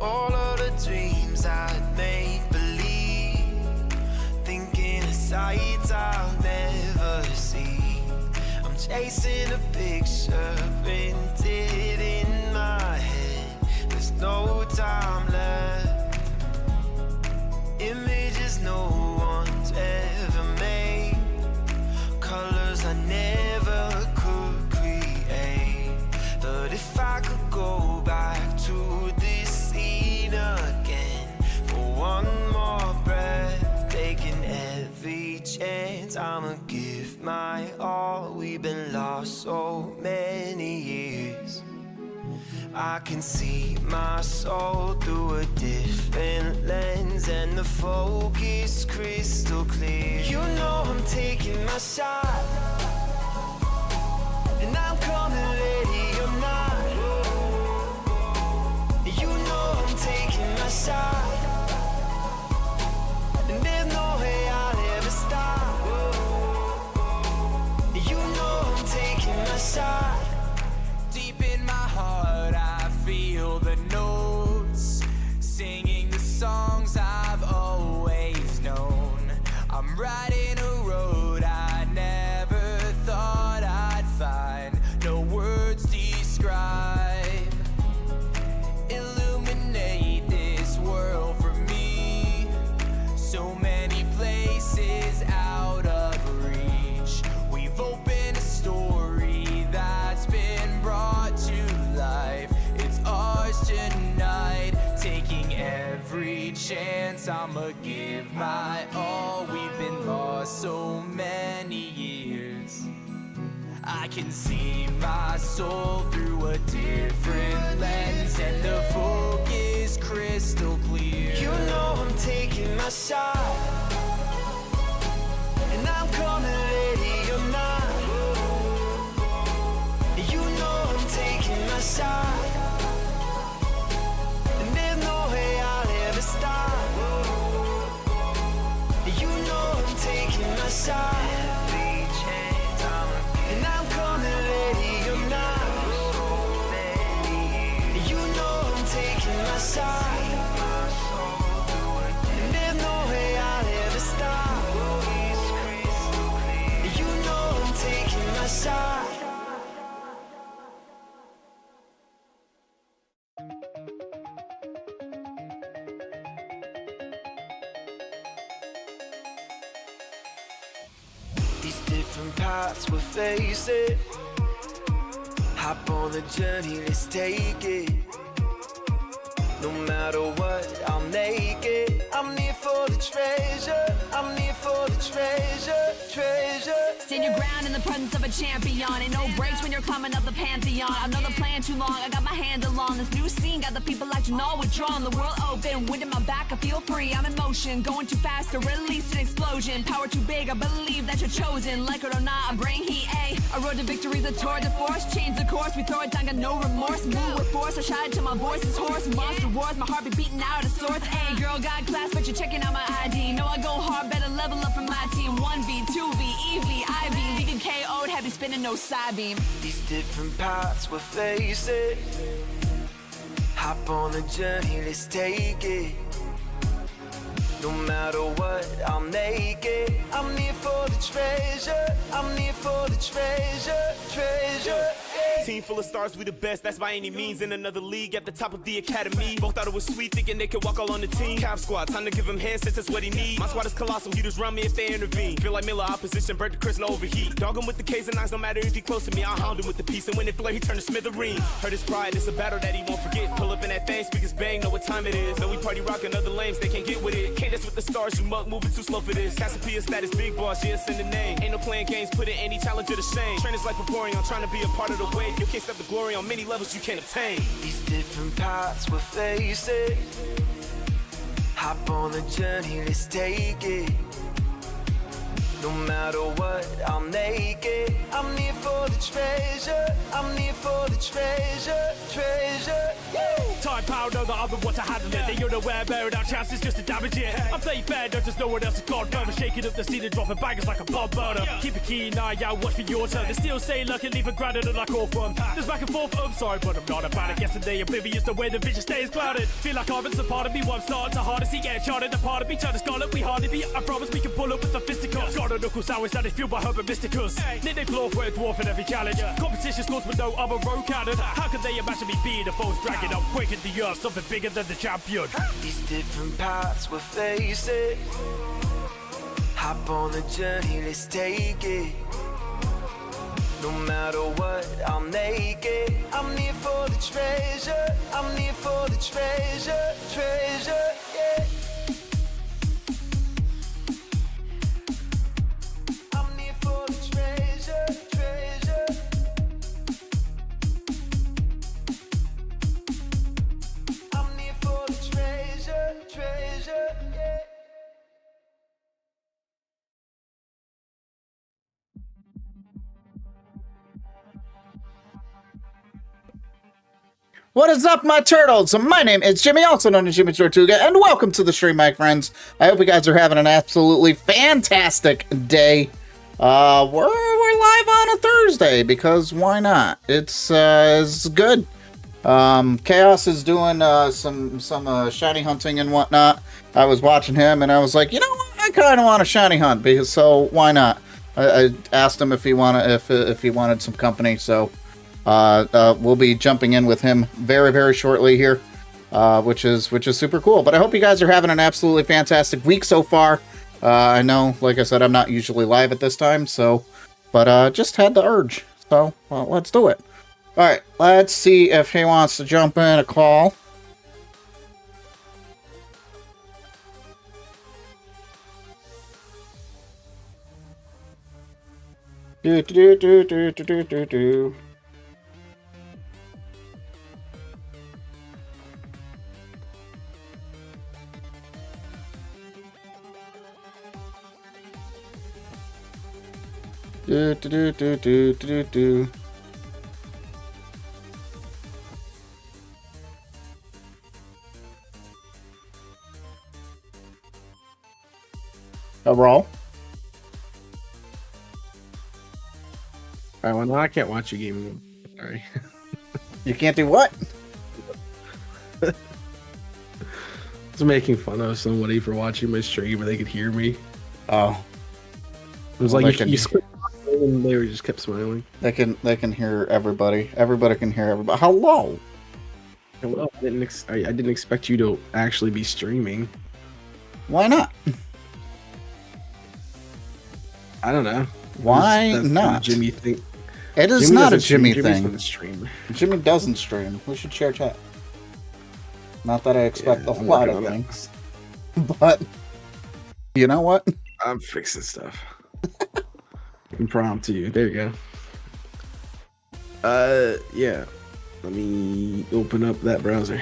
all of the dreams I'd make believe, thinking of sights I'll never see. I'm chasing a picture printed in my head. There's no time left. Images no one's ever made, colors I never could create. But if I could go back to this scene again for one more breath, taking every chance, I'ma give my all. We've been lost so many years. I can see my soul through a different lens, and the focus crystal clear. You know I'm taking my shot, and I'm coming ready or not. You know I'm taking my shot, and there's no way I'll ever stop. You know I'm taking my shot. Deep in my heart I feel the notes, singing the songs I've always known. I'm riding a road I never thought I'd find, no words describe. Illuminate this world for me, so many places out of reach. We've opened a story that's been brought to life. It's ours tonight, taking every chance. I'ma give my all. We've been lost so many years. I can see my soul through a different lens, and the focus crystal clear. You know I'm taking my shot, and I'm coming ready or not. You know I'm taking my shot, and there's no way I'll ever stop. You know I'm taking my shot, and I'm coming ready or not. You know I'm taking my shot, and there's no way I'll ever stop. You know I'm taking my shot. These different paths we're facing, hop on the journey, let's take it. No matter what, I'll make it. I'm here for the treasure, I'm here for the treasure, treasure. Stand your ground in the presence of a champion. Ain't no breaks when you're climbing up the pantheon. I know the plan too long, I got my handle on this new scene. Got the people acting all withdrawn, the world open. Wind in my back, I feel free, I'm in motion. Going too fast to release an explosion. Power too big, I believe that you're chosen. Like it or not, I bring heat, ayy. I road to victory's a tour de force. Change the course, we throw it down, got no remorse. Move with force, I shout it till my voice is hoarse. Monster wars, my heart be beating out of sorts. Ayy, girl got class, but you're checking out my ID. Know I go hard, better level up from my team. 1V, 2V, EV, IV, leaving KO'd, heavy spinning, no side beam. These different paths we're facing, hop on the journey, let's take it. No matter what, I'll make it. I'm here for the treasure, I'm here for the treasure, treasure. Team full of stars, we the best, that's by any means. In another league, at the top of the academy. Both thought it was sweet, thinking they could walk all on the team. Cap squad, time to give him hands, since that's what he needs. My squad is colossal, he just run me if they intervene. Feel like Miller opposition, Bird to Chris, no overheat. Dog him with the K's and I's, no matter if he close to me. I'll hound him with the peace, and when it flare, he turn to smithereen. Hurt his pride, it's a battle that he won't forget. Pull up in that thing, speakers bang, know what time it is. Know we party rockin' other lanes, they can't get with it. Can't dance with the stars, you muck, moving too slow for this. Cassiopeia status, big boss, yeah, send the name. Ain't no playing games, putting any talent to the shame. Trainers like preparing, I'm trying to be a part of the wave. You can't stop the glory on many levels you can't obtain. These different paths we're facing, hop on the journey, let's take it. No matter what, I'll make it. I'm here for the treasure. I'm here for the treasure. Treasure. Time power, know that I'm the one to handle it. They unaware, bearing out chances just to damage it. I'm playing fair, no, there's no one else is gone further. Shaking up the scene and dropping bangers like a bomb burner. Keep a keen eye out, watch for your turn. They still say luck and leave it grounded and like all fun. There's back and forth, I'm sorry, but I'm not about it. Yesterday, oblivious, the way the vision stays clouded. Feel like I'm a part of me, one starting to hard to see. Getting charted, a part of me, turn to scarlet, we hardly be. I promise we can pull up with the fisticuffs. Got a knuckles, how is that it's fueled by herb and mysticus. Nick the claw for a dwarf in every challenge. Competition scores with no other road cannon. How could they imagine me being a foe's dragon? I'm quaking the earth, something bigger than the champion. These different paths we're facing. Hop on the journey, let's take it. No matter what, I'll make it. I'm here for the treasure. I'm here for the treasure. Treasure, yeah. I'm here for the treasure. Treasure. I'm here for the treasure. Treasure, yeah. What is up, my turtles? My name is Jimmy, also known as Jimmy Tortuga, and welcome to the stream, my friends. I hope you guys are having an absolutely fantastic day. We're live on a Thursday, because why not? It's good. Chaos is doing some shiny hunting and whatnot. I was watching him, and I was like, you know what? I kind of want a shiny hunt, because so why not? I asked him if he wanted some company, so we'll be jumping in with him very, very shortly here, which is super cool. But I hope you guys are having an absolutely fantastic week so far. I know, like I said, I'm not usually live at this time, but just had the urge. So, well, let's do it. All right, let's see if he wants to jump in a call. Do. Do. A roll. Alright, well, no, I can't watch your game. Sorry. You can't do what? I was making fun of somebody for watching my stream and they could hear me. Oh. It was Well, like they you can- and they just kept smiling. They can hear everybody. Everybody can hear everybody. Hello. Well, I didn't expect you to actually be streaming. Why not? I don't know. Why That's not? Jimmy think. It is Jimmy not a doesn't stream, Jimmy Jimmy's thing. not a streamer. Jimmy doesn't stream. We should share chat. Not that I expect a I'm lot working of on that. things. But, you know what? I'm fixing stuff. Impromptu. There you go. Yeah. Let me open up that browser.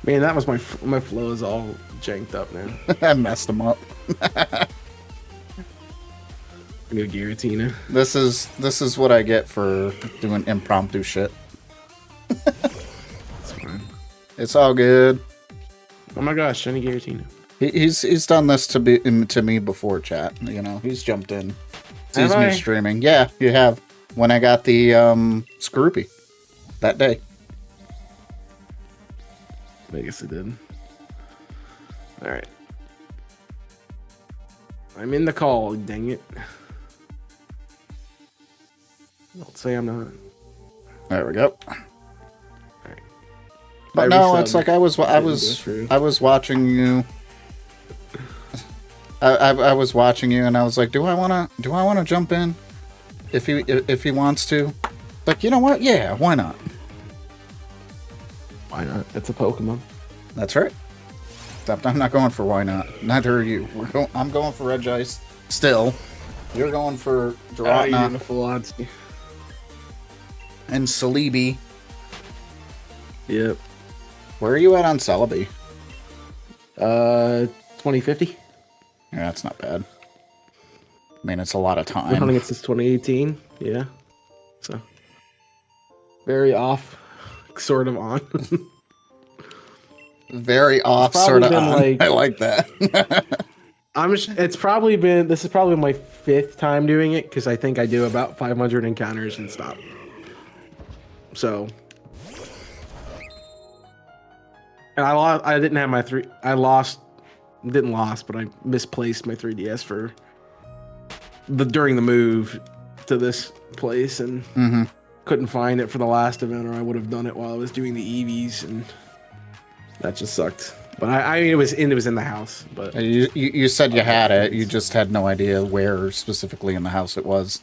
Man, that was my flow is all janked up now. I messed him up. Go Giratina. This is what I get for doing impromptu shit. That's fine. It's all good. Oh my gosh, shiny Giratina. He's done this to me before, chat. You know, he's jumped in. Sees Have me I? streaming. Yeah, you have. When I got the Scroopy that day. I guess it did. Alright. I'm in the call, dang it. Don't say I'm not. There we go. Alright. But no, it's like I was watching you. I was watching you, and I was like, do I wanna jump in? If he wants to, like, you know what? Yeah, why not? Why not? It's a Pokemon. That's right. Except I'm not going for why not. Neither are you. I'm going for Regice still. You're going for You're doing Durantna a full odds. and Celebi. Yep. Where are you at on Celebi? 2050. Yeah, that's not bad. I mean, it's a lot of Been hunting time. it since 2018. Yeah. So very off, sort of on. Very off, probably sort of been, on. like- I like that. This is probably my 5th time doing it because I think I do about 500 encounters and stop. So, and I didn't have my didn't lost, but I misplaced my 3DS for during the move to this place and couldn't find it for the last event, or I would have done it while I was doing the EVs, and that just sucked. But I mean, it was in the house. But You said you had it. You just had no idea where specifically in the house it was.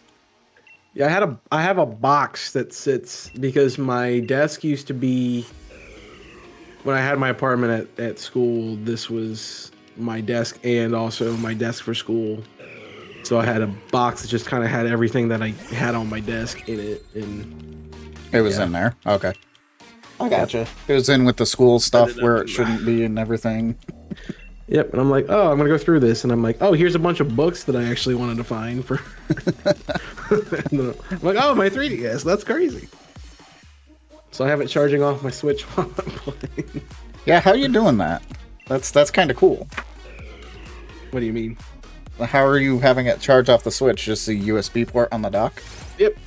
yeah, I have a box that sits because my desk used to be when I had my apartment at school. This was my desk and also my desk for school. So I had a box that just kind of had everything that I had on my desk in it, and It was in there. Okay. I gotcha. It was in with the school stuff where it shouldn't be and everything. Yep, and I'm like, oh, I'm gonna go through this, and I'm like, oh, here's a bunch of books that I actually wanted to find for. I'm like, oh, my 3DS, that's crazy. So I have it charging off my Switch while I'm playing. Yeah, how you doing that? That's kind of cool. What do you mean? How are you having it charge off the Switch? Just the USB port on the dock? Yep,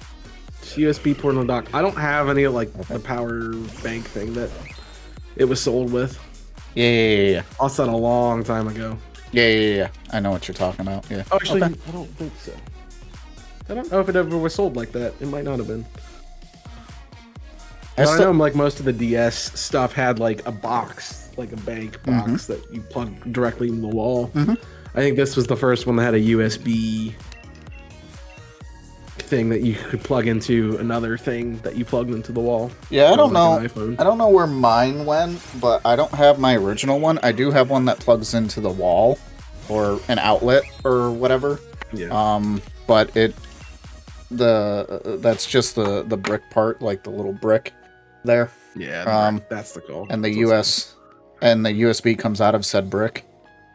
it's USB port on the dock. I don't have any like the power bank thing that it was sold with. Yeah. I lost that a long time ago. Yeah. I know what you're talking about. Yeah. Oh, actually, I don't think so. I don't know if it ever was sold like that. It might not have been. I know like most of the DS stuff had like a box, like a bank box that you plug directly into the wall. I think this was the first one that had a USB thing that you could plug into another thing that you plugged into the wall. Yeah, I don't know. Like an iPhone. I don't know where mine went, but I don't have my original one. I do have one that plugs into the wall or an outlet or whatever. Yeah. But that's just the brick part, like the little brick there. Yeah. That's the call. And the USB comes out of said brick.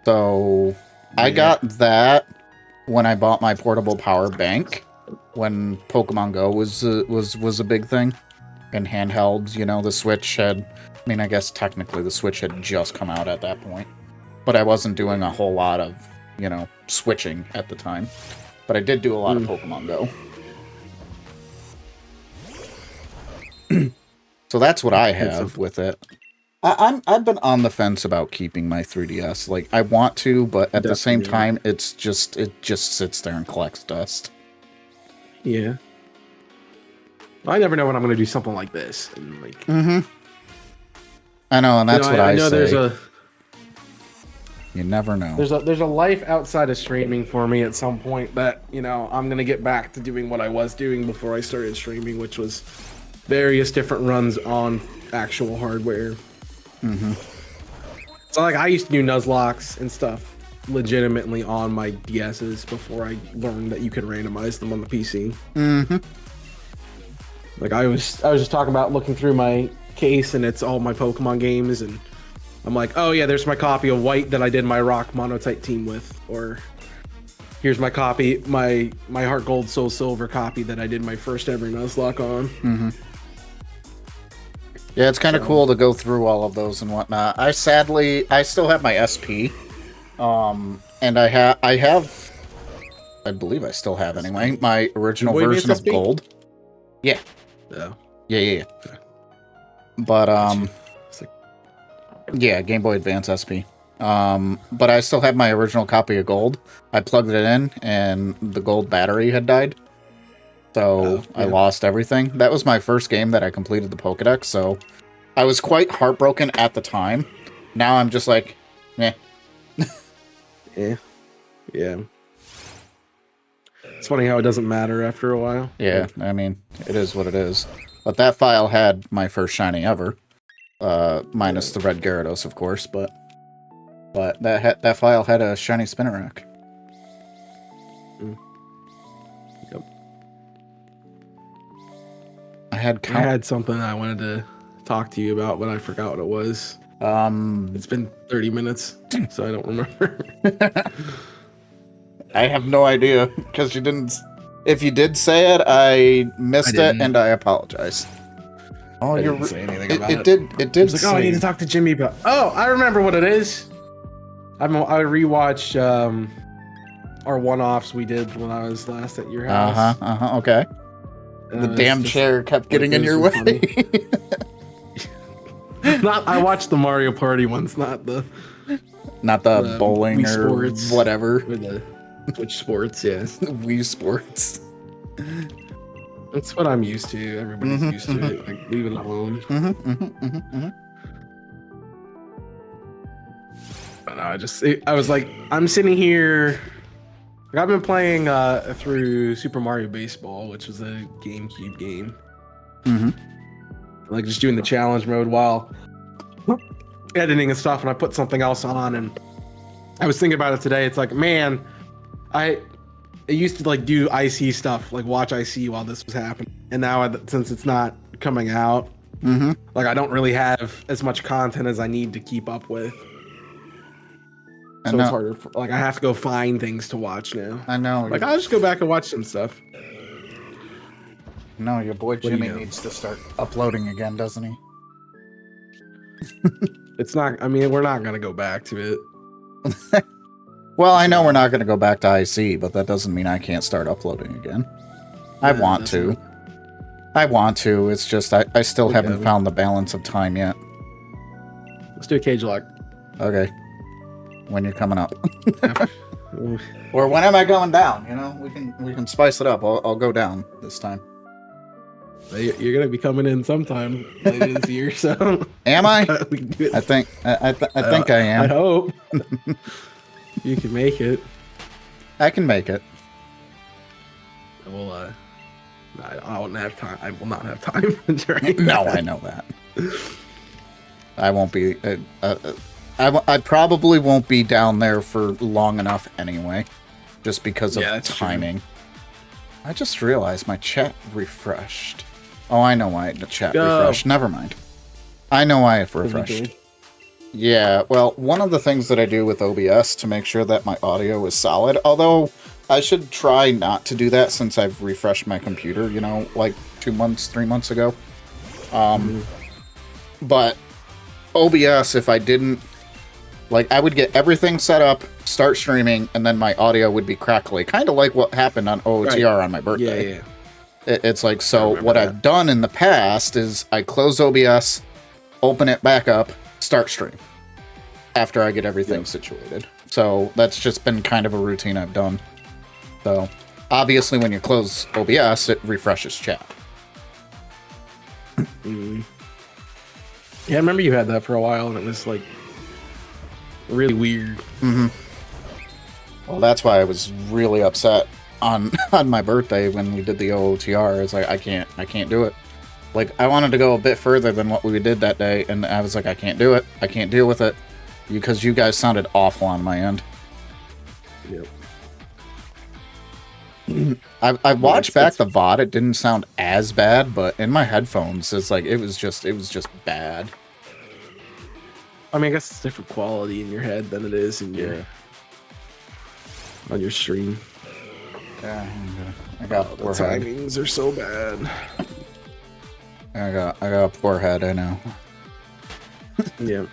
So I got that when I bought my portable power bank when Pokemon Go was a big thing. And handhelds, the Switch had, I mean, I guess technically the Switch had just come out at that point. But I wasn't doing a whole lot of, switching at the time. But I did do a lot of Pokemon Go. So that's what I have with it. I've been on the fence about keeping my 3DS. Like, I want to, but at the same time, it just sits there and collects dust. Yeah. I never know when I'm going to do something like this. And like, I know, and that's what I know say. You never know. There's a life outside of streaming for me at some point that, I'm going to get back to doing what I was doing before I started streaming, which was various different runs on actual hardware. So like I used to do Nuzlocks and stuff legitimately on my DSs before I learned that you could randomize them on the PC. Like I was just talking about looking through my case and it's all my Pokemon games, and I'm like, oh yeah, there's my copy of White that I did my Rock Monotype team with, or here's my copy, my Heart Gold Soul Silver copy that I did my first ever Nuzlocke on. Yeah, it's kind of cool to go through all of those and whatnot. I still have my SP, and I believe I still have anyway, my original version of Gold. Yeah. Yeah. But yeah, Game Boy Advance SP. But I still have my original copy of Gold. I plugged it in, and the Gold battery had died. So I lost everything. That was my first game that I completed the Pokédex, so I was quite heartbroken at the time. Now I'm just like, meh. Yeah. It's funny how it doesn't matter after a while. Yeah, I mean, it is what it is. But that file had my first shiny ever. Minus the red Gyarados, of course, but that file had a shiny Spinarak. Yep. I had something I wanted to talk to you about, but I forgot what it was. It's been 30 minutes, so I don't remember. I have no idea because you didn't. If you did say it, I missed it, and I apologize. Oh, I you're didn't say anything about it. it. It did. It's like, oh, I need to talk to Jimmy about. Oh, I remember what it is. I rewatched our one-offs we did when I was last at your house. Okay. The damn chair kept getting in your way. Not. I watched the Mario Party ones, not the bowling Wii or Sports, whatever. or the Twitch Sports. Yeah, Wii Sports. That's what I'm used to. Everybody's used to it. Like, leave it alone. But no, I was like, I'm sitting here. Like, I've been playing through Super Mario Baseball, which was a GameCube game. Like just doing the challenge mode while editing and stuff, and I put something else on, and I was thinking about it today. It's like, man, I used to like do IC stuff, like watch IC while this was happening, and now since it's not coming out, like I don't really have as much content as I need to keep up with. So it's harder. Like I have to go find things to watch now. I know. Like I'll just go back and watch some stuff. No, your boy Jimmy needs to start uploading again, doesn't he? It's not. I mean, we're not gonna go back to it. Well, I know we're not going to go back to IC, but that doesn't mean I can't start uploading again. I want to. It's just I still haven't found the balance of time yet. Let's do a cage lock. Okay. When you're coming up. Or when am I going down? You know, we can spice it up. I'll go down this time. You're gonna be coming in sometime later this year, so. Am I? I think I am. I hope. You can make it. I can make it. Well, I won't have time. I will not have time. No, I know that. I won't be. I probably won't be down there for long enough anyway, just because of timing. True. I just realized my chat refreshed. Oh, I know why the chat refreshed. Never mind. I know why it refreshed. Yeah, well, one of the things that I do with OBS to make sure that my audio is solid, although I should try not to do that since I've refreshed my computer, you know, like 3 months ago. But OBS, if I didn't, like, I would get everything set up, start streaming, and then my audio would be crackly, kind of like what happened on OOTR on my birthday. Yeah. It's like, so what I've done in the past is I close OBS, open it back up, start stream after I get everything situated. So that's just been kind of a routine I've done. So obviously when you close OBS, it refreshes chat. Yeah, I remember you had that for a while, and it was like really weird. Well, that's why I was really upset on my birthday when we did the OOTR. It's like I can't do it. Like, I wanted to go a bit further than what we did that day, and I was like, I can't do it. I can't deal with it. Because you guys sounded awful on my end. Yep. I watched back the VOD. It didn't sound as bad, but in my headphones, it's like, it was just bad. I mean, I guess it's different quality in your head than it is in your on your stream. Yeah, I got the timings are so bad. I got a poor head, I know. Yeah.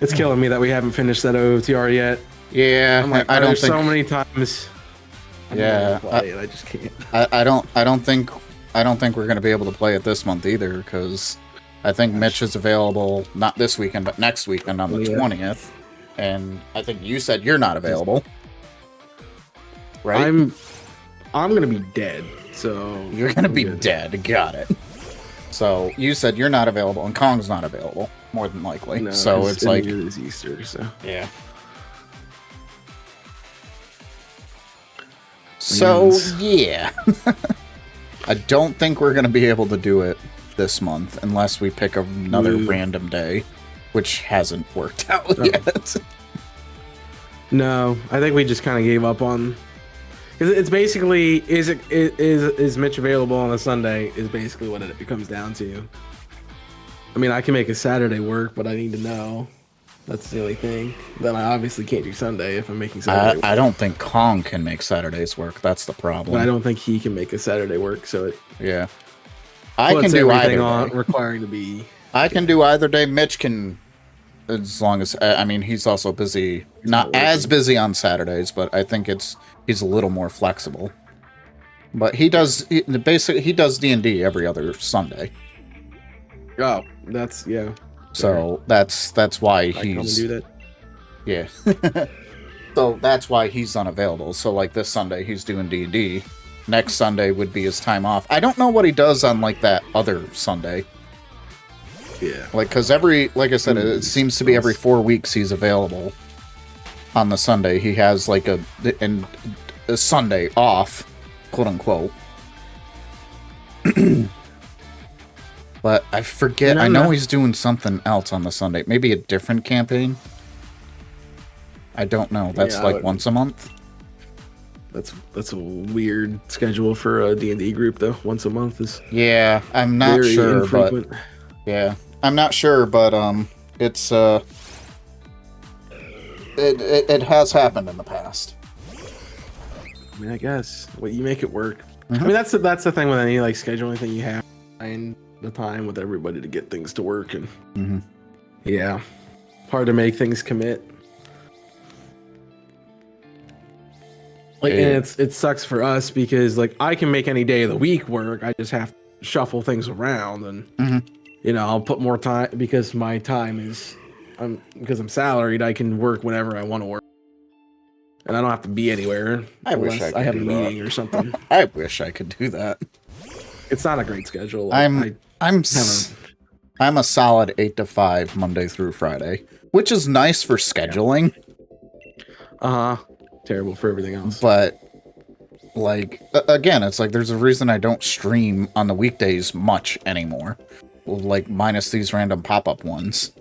It's killing me that we haven't finished that OTR yet. Yeah, I'm like, I don't think so many times. I just can't. I don't think we're gonna be able to play it this month either, because I think Mitch is available not this weekend but next weekend on the 20th, and I think you said you're not available. Right? I'm gonna be dead. So you're gonna be dead. Got it. So you said you're not available, and Kong's not available, more than likely. No, so it's like it's Easter. So yeah. So yeah, I don't think we're gonna be able to do it this month unless we pick another random day, which hasn't worked out yet. No, I think we just kind of gave up on. It's basically is Mitch available on a Sunday is basically what it comes down to. I mean, I can make a Saturday work, but I need to know. That's the only thing. Then I obviously can't do Sunday if I'm making Saturday. I don't think Kong can make Saturdays work. That's the problem. But I don't think he can make a Saturday work, so it Yeah. I puts can do everything either on day. requiring to be. I can do either day. Mitch can, as long as, I mean, he's also busy. Not as busy on Saturdays, but I think he's a little more flexible. But he does, basically, he does D&D every other Sunday. Oh, that's yeah. So that's why I come and he's, do that. yeah. So that's why he's unavailable. So like this Sunday, he's doing D&D. Next Sunday would be his time off. I don't know what he does on like that other Sunday. Yeah. Like, because like I said, it seems to be every 4 weeks he's available on the Sunday. He has like a Sunday off, quote unquote. But I forget. I know he's doing something else on the Sunday. Maybe a different campaign. I don't know. That's like once a month. That's a weird schedule for a D&D group, though. Once a month is I'm not very sure, infrequent. but yeah, I'm not sure, but it's it has happened in the past. I mean, I guess you make it work. I mean, that's the thing with any like scheduling thing. You have to find the time with everybody to get things to work, and yeah, hard to make things commit. Like, and it sucks for us because like I can make any day of the week work. I just have to shuffle things around, and you know, I'll put more time because my time is because I'm salaried. I can work whenever I want to work, and I don't have to be anywhere. I wish I could have a do meeting that. or something. I wish I could do that. It's not a great schedule. I'm a solid 8 to 5 Monday through Friday, which is nice for scheduling. Terrible for everything else. But like again, it's like there's a reason I don't stream on the weekdays much anymore. Like minus these random pop-up ones.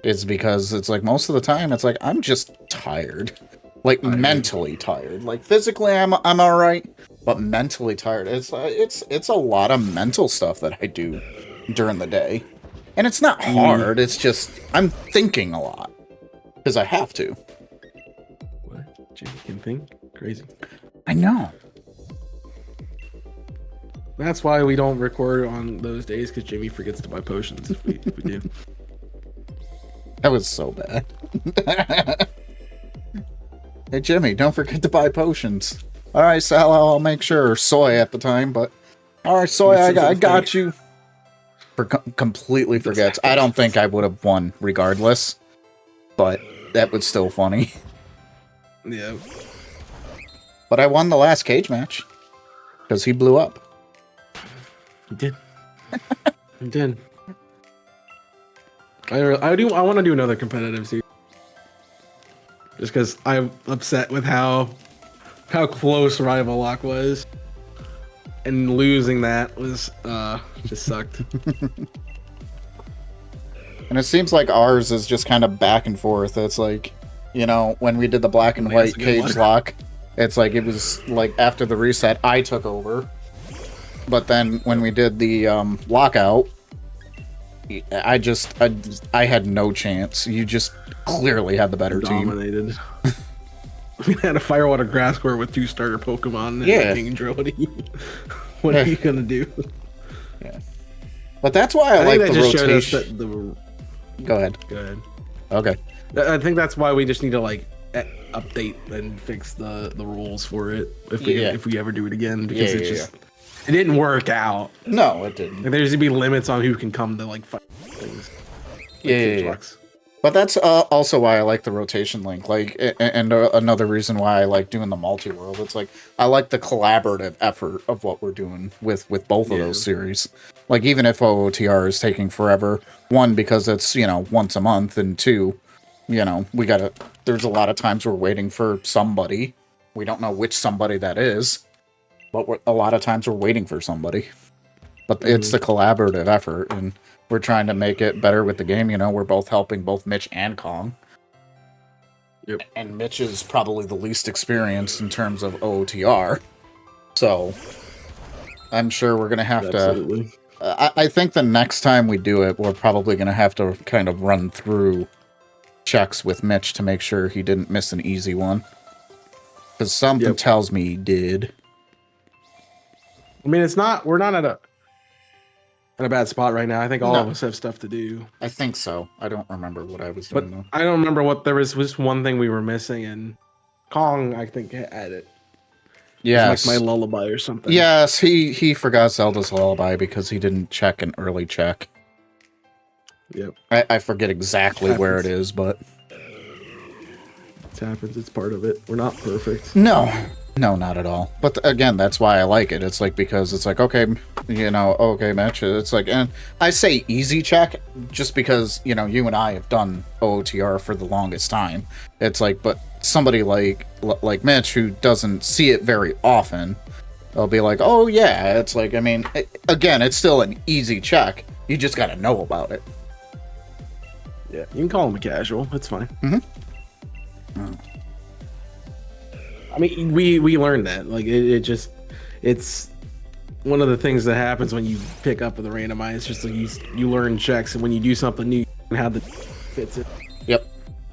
It's because it's like most of the time it's like I'm just tired. Like mentally tired. Like physically I'm all right, but mentally tired. It's a lot of mental stuff that I do during the day. And it's not hard. It's just I'm thinking a lot because I have to. What? Jimmy can think? Crazy. I know. That's why we don't record on those days, because Jimmy forgets to buy potions if we do. That was so bad. Hey, Jimmy, don't forget to buy potions. All right, Sal, I'll make sure. Soy at the time, but... All right, Soy, I got you. Completely forgets. I don't think I would have won regardless, but that was still funny. Yeah. But I won the last cage match, because he blew up. He did. He did. I want to do another competitive series. Just because I'm upset with how close Rival Lock was. And losing that was just sucked. And it seems like ours is just kind of back and forth. It's like, you know, when we did the black and white cage lock, it's like it was like after the reset, I took over. But then when we did the lockout, I had no chance. You just clearly had the better Dominated. We had a Firewater Grass Square with 2 starter Pokemon and King Drody. What are you gonna do? Yeah. But that's why I like the rotation. Go ahead. Go ahead. Okay. I think that's why we just need to like update and fix the rules for it if we ever do it again, because it didn't work out. No, it didn't. Like, there's gonna be limits on who can come to like fight things. Like But that's also why I like the rotation link. Like, and another reason why I like doing the multi-world. It's like I like the collaborative effort of what we're doing with both of those series. Like, even if OOTR is taking forever, 1, because it's, you know, once a month, and 2, you know, there's a lot of times we're waiting for somebody. We don't know which somebody that is, but a lot of times we're waiting for somebody. But it's the collaborative effort, and we're trying to make it better with the game. You know, we're both helping both Mitch and Kong. Yep. And Mitch is probably the least experienced in terms of OOTR. So, I'm sure we're going to have to... I think the next time we do it, we're probably going to have to kind of run through checks with Mitch to make sure he didn't miss an easy one. Because something tells me he did. I mean, we're not in a bad spot right now. I think all of us have stuff to do. I think so. I don't remember what I was doing, though. I don't remember what there was just one thing we were missing, and Kong, I think, had it. Yes. Like my lullaby or something. Yes, he forgot Zelda's lullaby because he didn't check an early check. Yep. I forget exactly where it is, but... It happens. It's part of it. We're not perfect. No, not at all. But again, that's why I like it. It's like, because it's like, okay, okay, Mitch. It's like, and I say easy check just because, you and I have done OOTR for the longest time. It's like, but somebody like Mitch who doesn't see it very often, they'll be like, oh yeah. It's like, I mean, again, it's still an easy check. You just got to know about it. Yeah, you can call him a casual. That's fine. Mm-hmm. I mean, we learned that. Like, it's one of the things that happens when you pick up with a randomizer. It's just like you learn checks, and when you do something new, and how the fits it. Yep.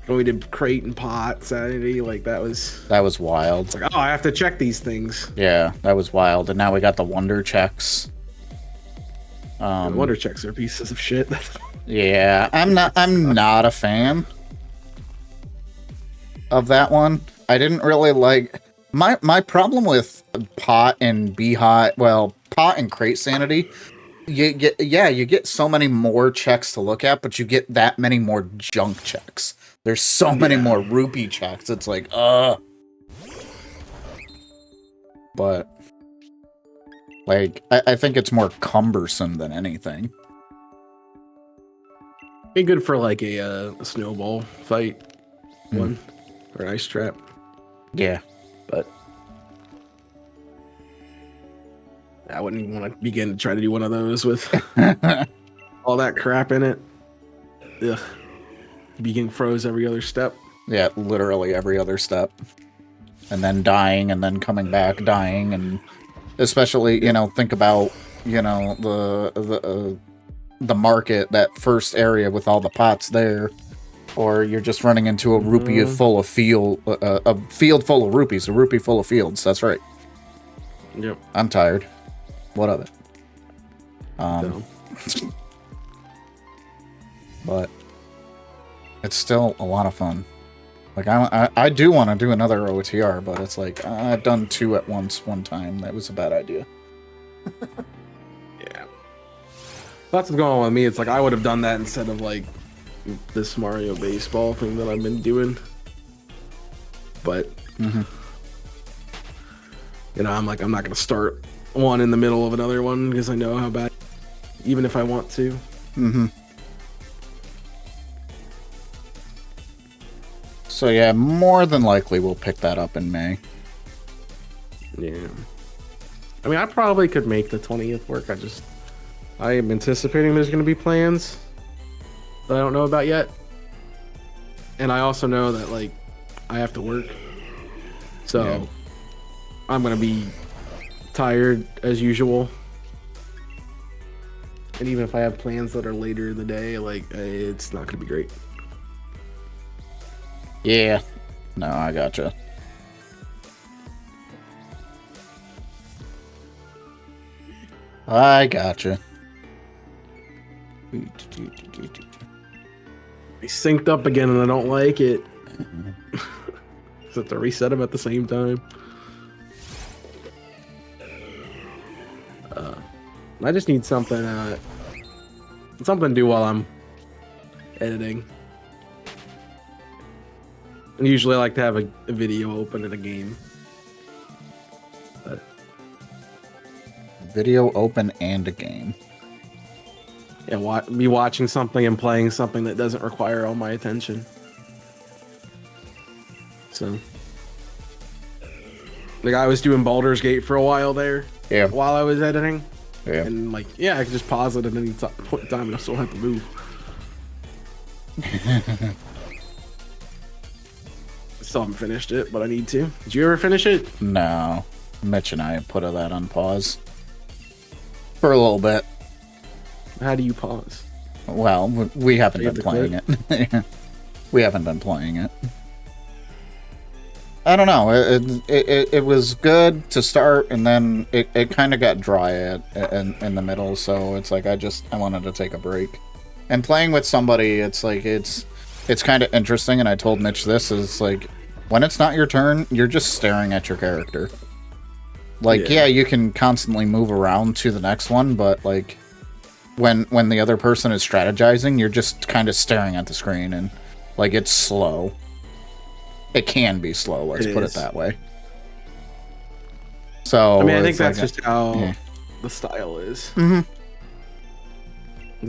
When we did crate and pot Saturday, like that was wild. It's like, oh, I have to check these things. Yeah, that was wild. And now we got the wonder checks. Wonder checks are pieces of shit. Yeah, I'm not a fan of that one. I didn't really like my problem with pot and pot and crate sanity. You get so many more checks to look at, but you get that many more junk checks. There's so many more rupee checks. It's like, but like I think it's more cumbersome than anything. Be good for like a snowball fight one or an ice trap. Yeah, but I wouldn't even want to begin to try to do one of those with all that crap in it. Ugh. Be getting froze every other step. Yeah, literally every other step. And then dying, and then coming back, dying, and especially, think about, the market, that first area with all the pots there. Or you're just running into a rupee full of a field full of rupees, a rupee full of fields. That's right. Yep. I'm tired. What of it? But it's still a lot of fun. Like I do want to do another OTR, but it's like I've done 2 at once one time. That was a bad idea. Yeah. That's what's going on with me. It's like I would have done that instead of like this Mario baseball thing that I've been doing. But I'm like, I'm not gonna start one in the middle of another one because I know how bad, even if I want to. So yeah, more than likely we'll pick that up in May. Yeah. I mean, I probably could make the 20th work. I am anticipating there's going to be plans that I don't know about yet. And I also know that, like, I have to work. So I'm going to be tired as usual. And even if I have plans that are later in the day, like, it's not going to be great. Yeah. No, I gotcha. I gotcha. We synced up again and I don't like it. So to reset them at the same time. I just need something to do while I'm editing. And usually I like to have a video open in a game. But video open and a game. Yeah, be watching something and playing something that doesn't require all my attention. So, like I was doing Baldur's Gate for a while there. Yeah. While I was editing. Yeah. And like, I could just pause it at any point in time and I still have to move. Still haven't finished it, but I need to. Did you ever finish it? No. Mitch and I put that on pause. For a little bit. How do you pause? Well, we haven't been playing it. We haven't been playing it. I don't know. It was good to start, and then it kind of got dry in the middle. So it's like I wanted to take a break. And playing with somebody, it's like it's kind of interesting. And I told Mitch this is like when it's not your turn, you're just staring at your character. Like yeah, you can constantly move around to the next one, but like when the other person is strategizing, you're just kind of staring at the screen, and like it's slow. It can be slow, let's put it that way. So I mean, I think that's like just how the style is. Mm-hmm.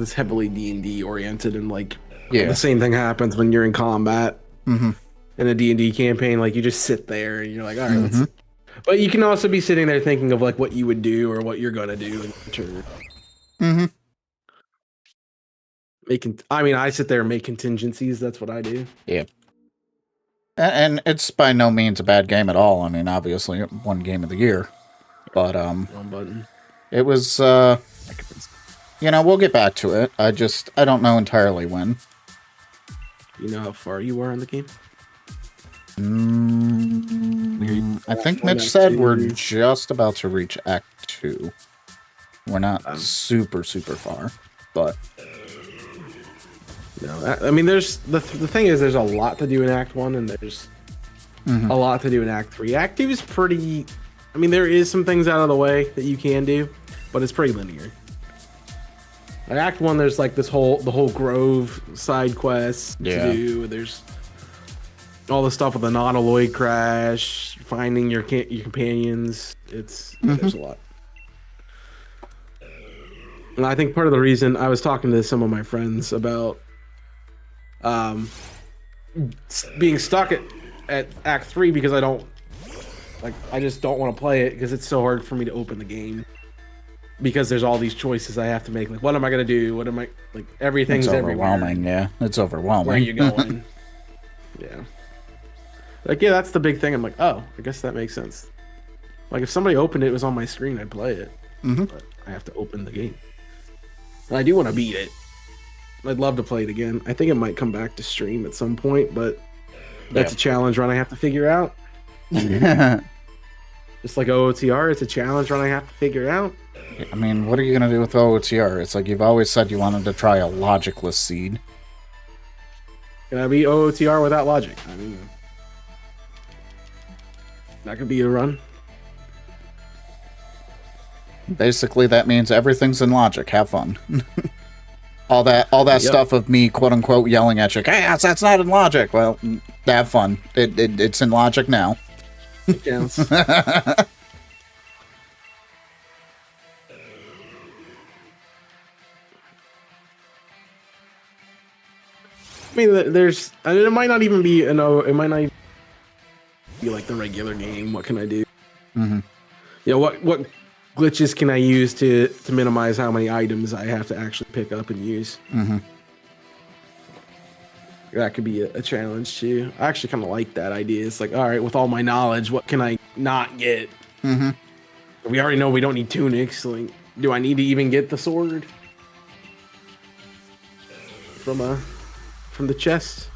It's heavily D&D oriented, and like the same thing happens when you're in combat in a D&D campaign. Like you just sit there and you're like, all right, let's. But you can also be sitting there thinking of like what you would do or what you're gonna do in turn. I sit there and make contingencies. That's what I do. Yeah. And it's by no means a bad game at all. I mean, obviously, it won Game of the Year. But, Wrong button. It was, you know, we'll get back to it. I don't know entirely when. You know how far you are in the game? I think Mitch said we're just about to reach Act 2. We're not super far, but... No, I mean, there's the thing is, there's a lot to do in Act 1, and there's a lot to do in Act 3. Act 2 is pretty. I mean, there is some things out of the way that you can do, but it's pretty linear. In Act 1, there's like the whole Grove side quest to do. There's all the stuff with the non-alloy crash, finding your companions. There's a lot. And I think part of the reason I was talking to some of my friends about being stuck at Act 3 because I just don't want to play it because it's so hard for me to open the game because there's all these choices I have to make. Like, what am I gonna do? What am I like? Everything's overwhelming. Everywhere. Yeah, it's overwhelming. Where are you going? Yeah. Like, yeah, that's the big thing. I'm like, oh, I guess that makes sense. Like, if somebody opened it was on my screen, I'd play it. But I have to open the game. And I do want to beat it. I'd love to play it again. I think it might come back to stream at some point, but that's a challenge run I have to figure out. Just like OOTR, it's a challenge run I have to figure out. I mean, what are you going to do with OOTR? It's like you've always said you wanted to try a logicless seed. Can I beat OOTR without logic? I mean, that could be a run. Basically, that means everything's in logic. Have fun. all that stuff of me, quote unquote, yelling at you. Hey, that's not in logic. Well, have fun. It's in logic now. It counts. I mean, it might not even be it might not even be like the regular game. What can I do? You know, what glitches can I use to minimize how many items I have to actually pick up and use? That could be a challenge too. I actually kind of like that idea. It's like, all right, with all my knowledge, what can I not get? We already know we don't need tunics. Like, do I need to even get the sword from the chest?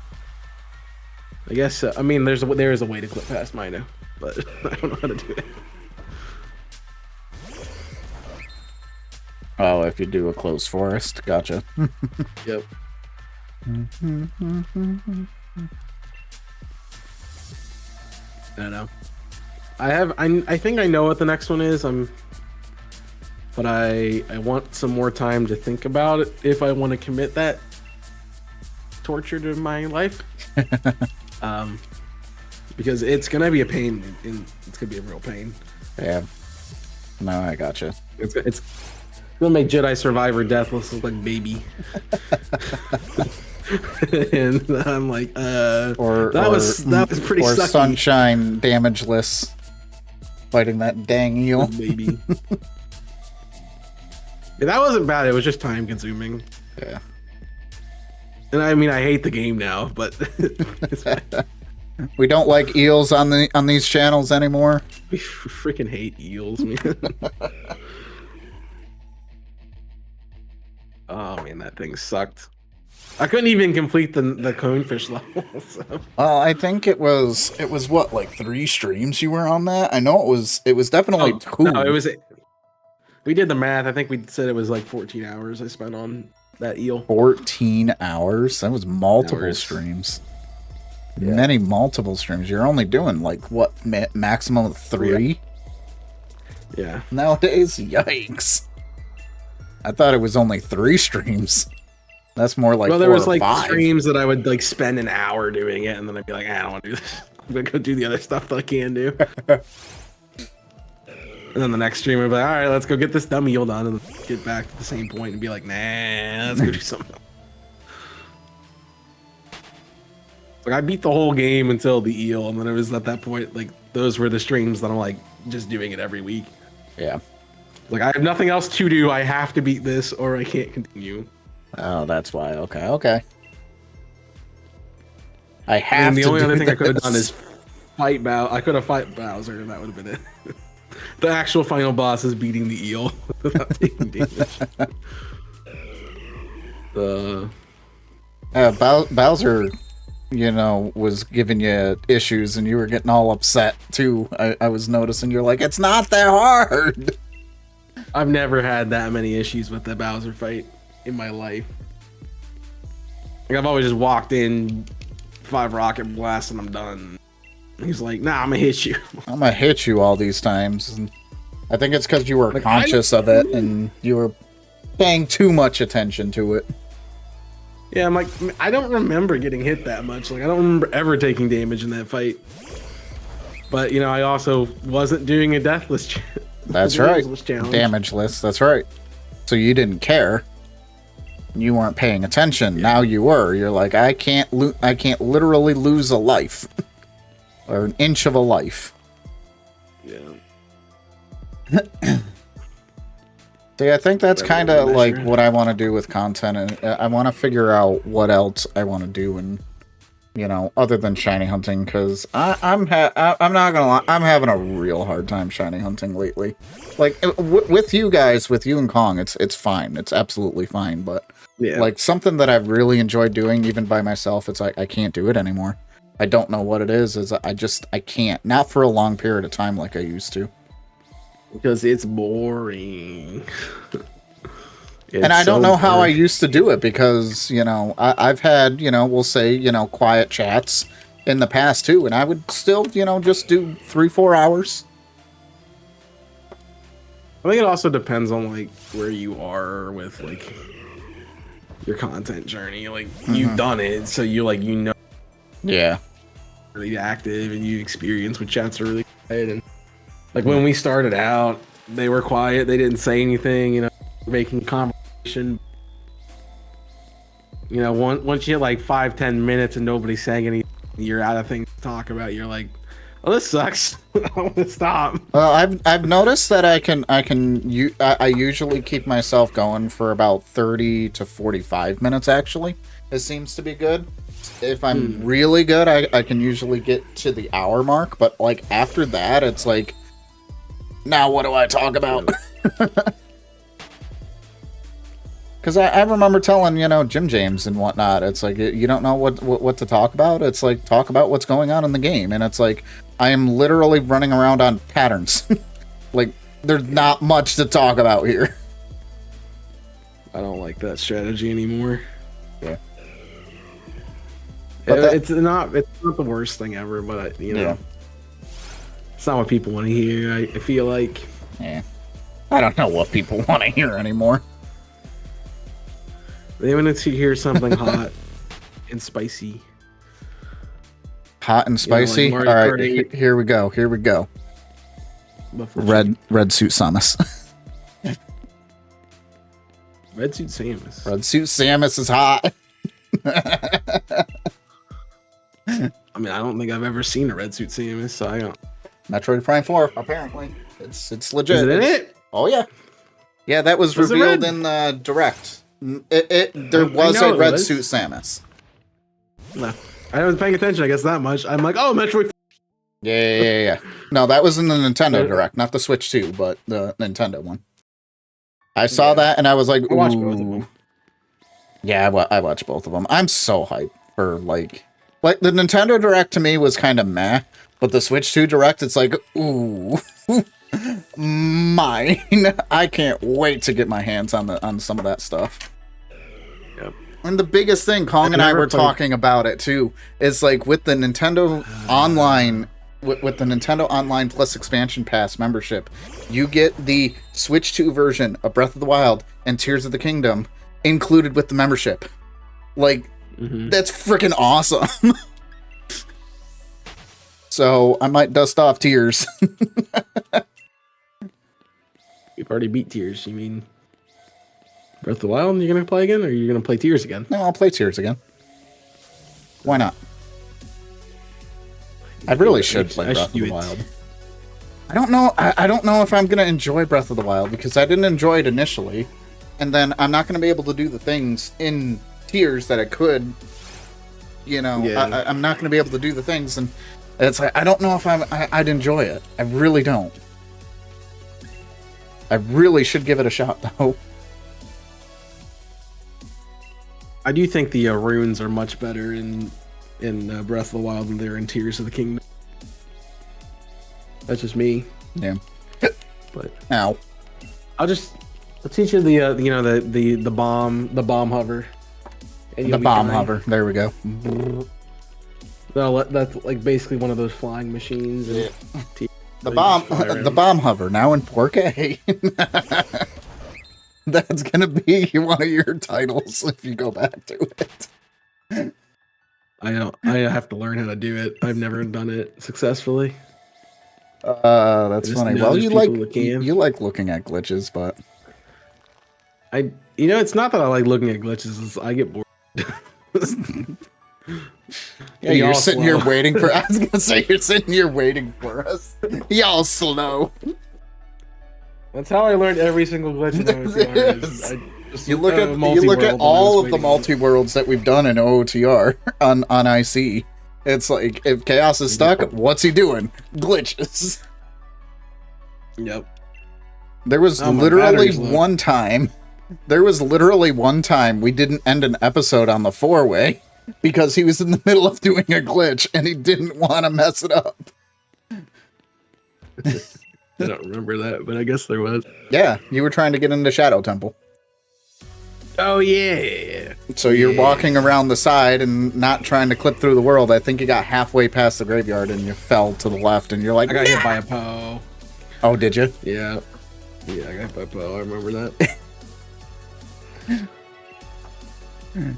I guess. I mean, there is a way to clip past Mino, but I don't know how to do it. Oh, if you do a closed forest, gotcha. Yep. I don't know. I think I know what the next one is. But I want some more time to think about it if I want to commit that torture to my life. Because it's gonna be a pain, and it's gonna be a real pain. Yeah. No, I gotcha. It's gonna make Jedi Survivor Deathless look like baby. And I'm like, that was pretty sucky. Or Sunshine Damageless fighting that dang eel. Baby. Yeah, that wasn't bad. It was just time consuming. Yeah. And I mean, I hate the game now, but it's fine. We don't like eels on these channels anymore. We freaking hate eels, man. Oh man, that thing sucked. I couldn't even complete the conefish level. So. Well, I think it was what, like 3 streams you were on that? I know it was definitely 2. No, it was. We did the math. I think we said it was like 14 hours I spent on that eel. 14 hours? That was multiple Hours. streams. Yeah. Many multiple streams. You're only doing like what, maximum of 3 Yeah. nowadays? Yikes! I thought it was only 3 streams. That's more like Well, 4 there was or like 5. streams that I would like spend an hour doing it, and then I'd be like, I don't want to do this. I'm gonna go do the other stuff that I can do. And then the next stream, I'd be like, all right, let's go get this dumb eel done, and get back to the same point and be like, nah, let's go do something else. Like, I beat the whole game until the eel, and then it was at that point, like, those were the streams that I'm like, just doing it every week. Yeah. Like, I have nothing else to do. I have to beat this, or I can't continue. Oh, that's why. Okay. I have And the to only do other thing I could have this. done is fight Bowser. I could have fight Bowser, and that would have been it. The actual final boss is beating the eel without taking damage. Bowser, was giving you issues, and you were getting all upset too. I was noticing. You're like, it's not that hard. I've never had that many issues with the Bowser fight in my life. Like, I've always just walked in, 5 rocket blasts, and I'm done. He's like, nah, I'm gonna hit you. I'm gonna hit you all these times. And I think it's because you were conscious of it, and you were paying too much attention to it. Yeah, I'm like, I don't remember getting hit that much. Like, I don't remember ever taking damage in that fight. But, I also wasn't doing a deathless That's right. challenge. Damageless. That's right. So you didn't care. You weren't paying attention. Yeah. Now you were. You're like, I can't literally lose a life. Or an inch of a life. Yeah. See, I think that's kind of like what I want to do with content, and I want to figure out what else I want to do, and other than shiny hunting, because I'm not gonna lie, I'm having a real hard time shiny hunting lately. Like with you guys, with you and Kong, it's fine, it's absolutely fine, but like something that I've really enjoyed doing, even by myself, it's like I can't do it anymore. I don't know what it is I can't, not for a long period of time like I used to. Because it's boring. And I don't know how I used to do it, because, I've had, we'll say, quiet chats in the past too, and I would still, just do 3-4 hours. I think it also depends on, like, where you are with, like, your content journey. Like, you've done it, so you're, like, Yeah. really active, and you experience when chats are really quiet. And, like, when we started out, they were quiet. They didn't say anything, making conversation. Once you hit, like, 5-10 minutes and nobody's saying anything, you're out of things to talk about. You're like, oh, this sucks. I want to stop. Well, I've noticed that I usually keep myself going for about 30 to 45 minutes, actually. It seems to be good. If I'm really good, I can usually get to the hour mark, but, like, after that, it's like, now what do I talk about? Because I remember telling, Jim James and whatnot, it's like, you don't know what to talk about? It's like, talk about what's going on in the game. And it's like, I am literally running around on patterns. Like, there's not much to talk about here. I don't like that strategy anymore. Yeah. It's not the worst thing ever, but, Yeah. It's not what people want to hear, I feel like. Yeah. I don't know what people want to hear anymore. They want to hear something hot and spicy. Hot and spicy? Like all right, here we go. Red Suit Samus. Red Suit Samus. Red Suit Samus is hot. I mean, I don't think I've ever seen a Red Suit Samus, so I don't. Metroid Prime 4, apparently. It's legit. Is it in it? Oh, yeah. Yeah, that was revealed in the Direct. There was a Red Suit Samus. No. I wasn't paying attention, I guess, that much. I'm like, oh, Metroid. Yeah. No, that was in the Nintendo Direct, not the Switch 2, but the Nintendo one. I saw that, and I was like, I watched both of ooh. them. Yeah, I watched both of them. I'm so hyped for like the Nintendo Direct to me was kind of meh, but the Switch 2 Direct, it's like, ooh, mine. I can't wait to get my hands on some of that stuff. Yep. And the biggest thing, Kong and I were talking about it too, is like with the Nintendo Online, with the Nintendo Online Plus Expansion Pass membership, you get the Switch 2 version of Breath of the Wild and Tears of the Kingdom included with the membership. Like, that's freaking awesome. So I might dust off Tears. You've already beat Tears. You mean Breath of the Wild? You're gonna play again, or you're gonna play Tears again? No, I'll play Tears again. Why not? I really should play Breath of the Wild. I don't know. I don't know if I'm gonna enjoy Breath of the Wild because I didn't enjoy it initially, and then I'm not gonna be able to do the things in Tears that I could. You know, yeah. I'm not gonna be able to do the things, and it's like I don't know if I'd enjoy it. I really don't. I really should give it a shot though. I do think the runes are much better in Breath of the Wild than they're in Tears of the Kingdom. That's just me. Yeah. But now, I'll teach you the bomb hover. And the bomb hover. There we go. That's like basically one of those flying machines. And the bomb hover now in 4K. That's gonna be one of your titles if you go back to it. I have to learn how to do it. I've never done it successfully. That's funny. Well, you like looking at glitches, but it's not that I like looking at glitches. It's I get bored. Yeah, you're sitting here waiting for. I was gonna say you're sitting here waiting for us. Y'all slow. That's how I learned every single glitch in OOTR. You look at all of the multi-worlds that we've done in OOTR on IC. It's like if Chaos is stuck, what's he doing? Glitches. Yep. There was literally one time. There was literally one time we didn't end an episode on the 4-way because he was in the middle of doing a glitch and he didn't want to mess it up. I don't remember that, but I guess there was. Yeah, you were trying to get into Shadow Temple. Oh, yeah. So you're walking around the side and not trying to clip through the world. I think you got halfway past the graveyard and you fell to the left and you're like, I got hit by a Poe. Oh, did you? Yeah. Yeah, I got hit by a Poe. I remember that.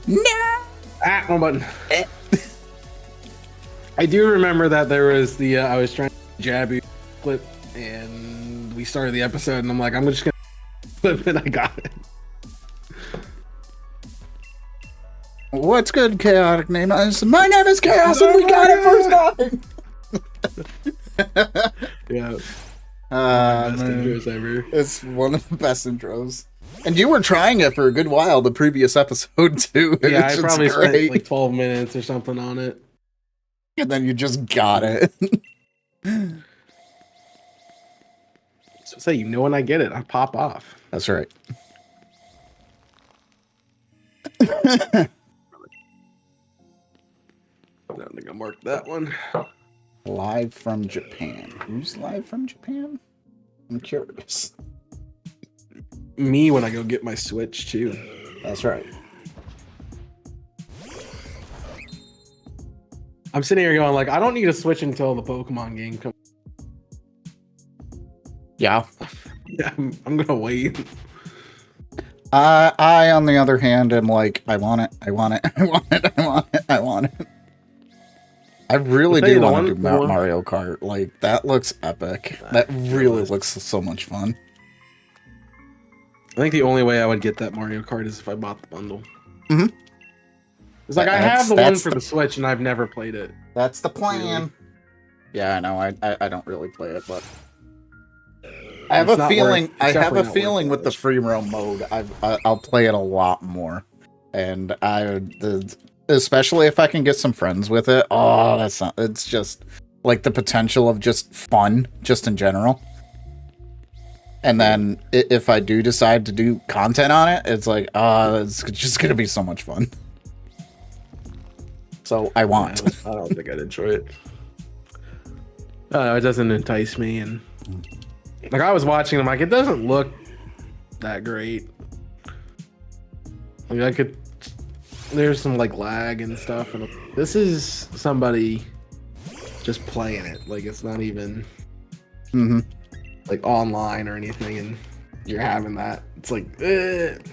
No! Wrong button. I do remember that there was I was trying to jab you clip and we started the episode and I'm like, I'm just gonna flip and I got it. What's good, Chaotic Name? My name is Chaos and we got it first time! Yeah. Best intros ever. It's one of the best intros. And you were trying it for a good while the previous episode too. Yeah, I probably spent like 12 minutes or something on it. And then you just got it. So say, when I get it, I pop off. That's right. I don't think I marked that one. Live from Japan. Who's live from Japan? I'm curious. Me when I go get my Switch too. That's right. I'm sitting here going like, I don't need a Switch until the Pokemon game comes. Yeah. Yeah, I'm gonna wait. I, on the other hand, am like, I want it. I want it. I want it. I want it. I want it. I really do want to do Mario Kart. Like, that looks epic. That really looks so much fun. I think the only way I would get that Mario Kart is if I bought the bundle. Mm-hmm. It's like I have the one for the Switch and I've never played it. That's the plan. Really? Yeah, I know. I don't really play it, but I have a feeling. I have a feeling with the free roam mode, I'll play it a lot more, and especially if I can get some friends with it. Oh, that's not. It's just like the potential of just fun, just in general. And then if I do decide to do content on it, it's like, it's just gonna be so much fun. So I want. I don't think I'd enjoy it. It doesn't entice me, and like I was watching them, like it doesn't look that great. Like there's some like lag and stuff, and this is somebody just playing it. Like it's not even like online or anything, and you're having that. It's like, it's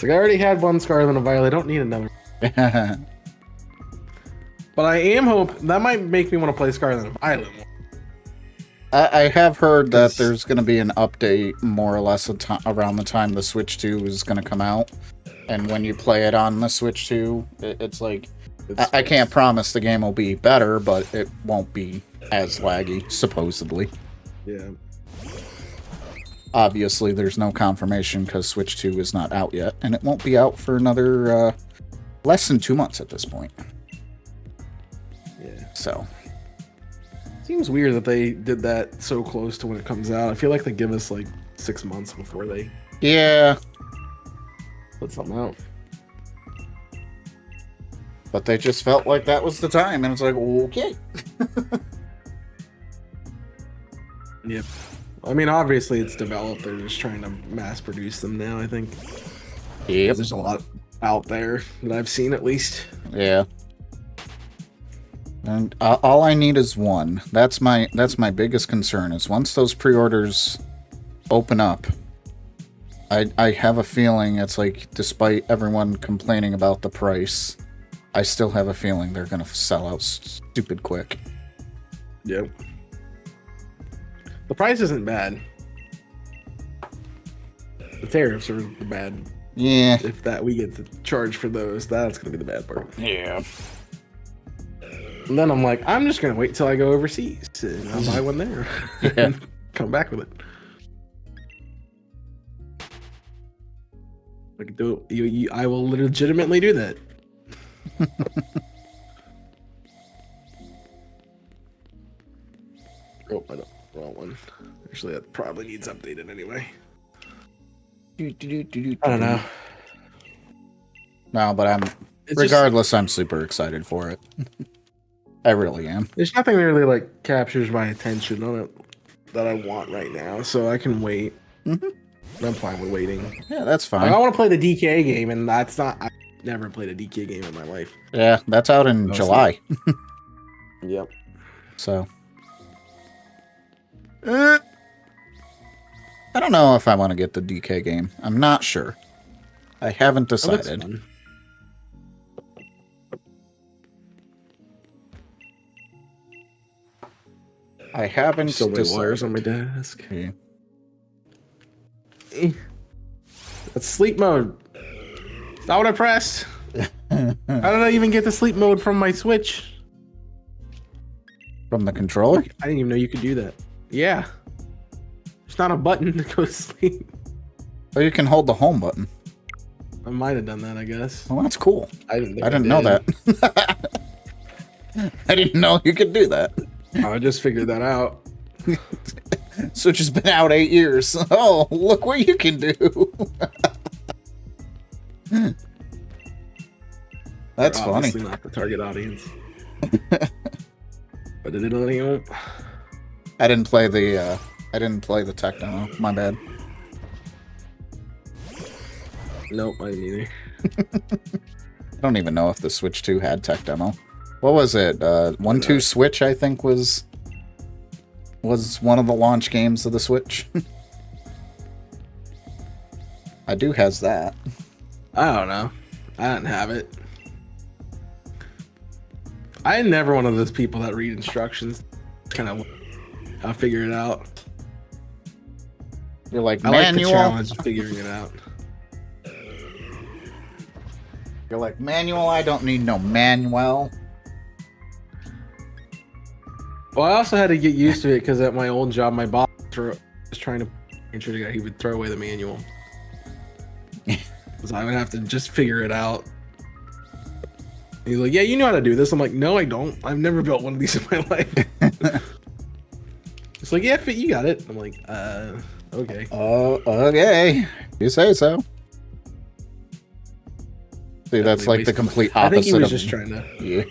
like I already had one Scarlet and Violet. I don't need another. But I am hoping that might make me want to play Scarlet and Violet more. I have heard that there's going to be an update more or less around the time the Switch 2 is going to come out. And when you play it on the Switch 2, it's like, I can't promise the game will be better, but it won't be as laggy, supposedly. Yeah. Obviously, there's no confirmation because Switch 2 is not out yet, and it won't be out for another less than 2 months at this point. Yeah. So. Seems weird that they did that so close to when it comes out. I feel like they give us like 6 months before they put something out. But they just felt like that was the time, and it's like, okay. Yep. I mean, obviously it's developed. They're just trying to mass produce them now, I think. Yep. There's a lot out there that I've seen, at least. Yeah. And all I need is one. That's my biggest concern, is once those pre-orders open up, I have a feeling it's like, despite everyone complaining about the price, I still have a feeling they're going to sell out stupid quick. Yep. The price isn't bad. The tariffs are the bad. Yeah. If that we get to charge for those, that's going to be the bad part. Yeah. And then I'm like, I'm just going to wait till I go overseas and I'll buy one there. Yeah. And come back with it. I can do it. I will legitimately do that. Oh, I don't. Wrong one. Actually, that probably needs updated anyway. I don't know. No, but regardless, I'm super excited for it. I really am. There's nothing that really like captures my attention on it that I want right now, so I can wait. Mm-hmm. I'm fine with waiting. Yeah, that's fine. I want to play the DK game, and that's not. I've never played a DK game in my life. Yeah, that's out in July. Yep. So. I don't know if I want to get the DK game. I'm not sure. I haven't decided. I haven't so many decided. wires on my desk. Yeah. That's sleep mode. Is that what I pressed? How did I even get the sleep mode from my Switch? From the controller? I didn't even know you could do that. Yeah. There's not a button to go to sleep. Oh, you can hold the home button. I might have done that, I guess. Well, that's cool. I didn't know that. I didn't know you could do that. I just figured that out. Switch has been out 8 years. Oh, look what you can do. That's funny. Obviously not the target audience. But did it anyone? I didn't play the tech demo. My bad. Nope, I didn't either. I don't even know if the Switch 2 had tech demo. What was it? 1-2 Switch, I think, was one of the launch games of the Switch. I do has that. I don't know. I didn't have it. I'm never one of those people that read instructions. Kind of, I'll figure it out. You're like, I manual? like the challenge of figuring it out. You're like, manual? I don't need no manual. Well, I also had to get used to it because at my old job, my boss was trying to ensure that he would throw away the manual. So I would have to just figure it out. He's like, yeah, you know how to do this. I'm like, no, I don't. I've never built one of these in my life. It's like, yeah, you got it. I'm like, okay. Oh, okay. You say so. See, that's like the complete opposite. I think he was of, just trying to. Yeah.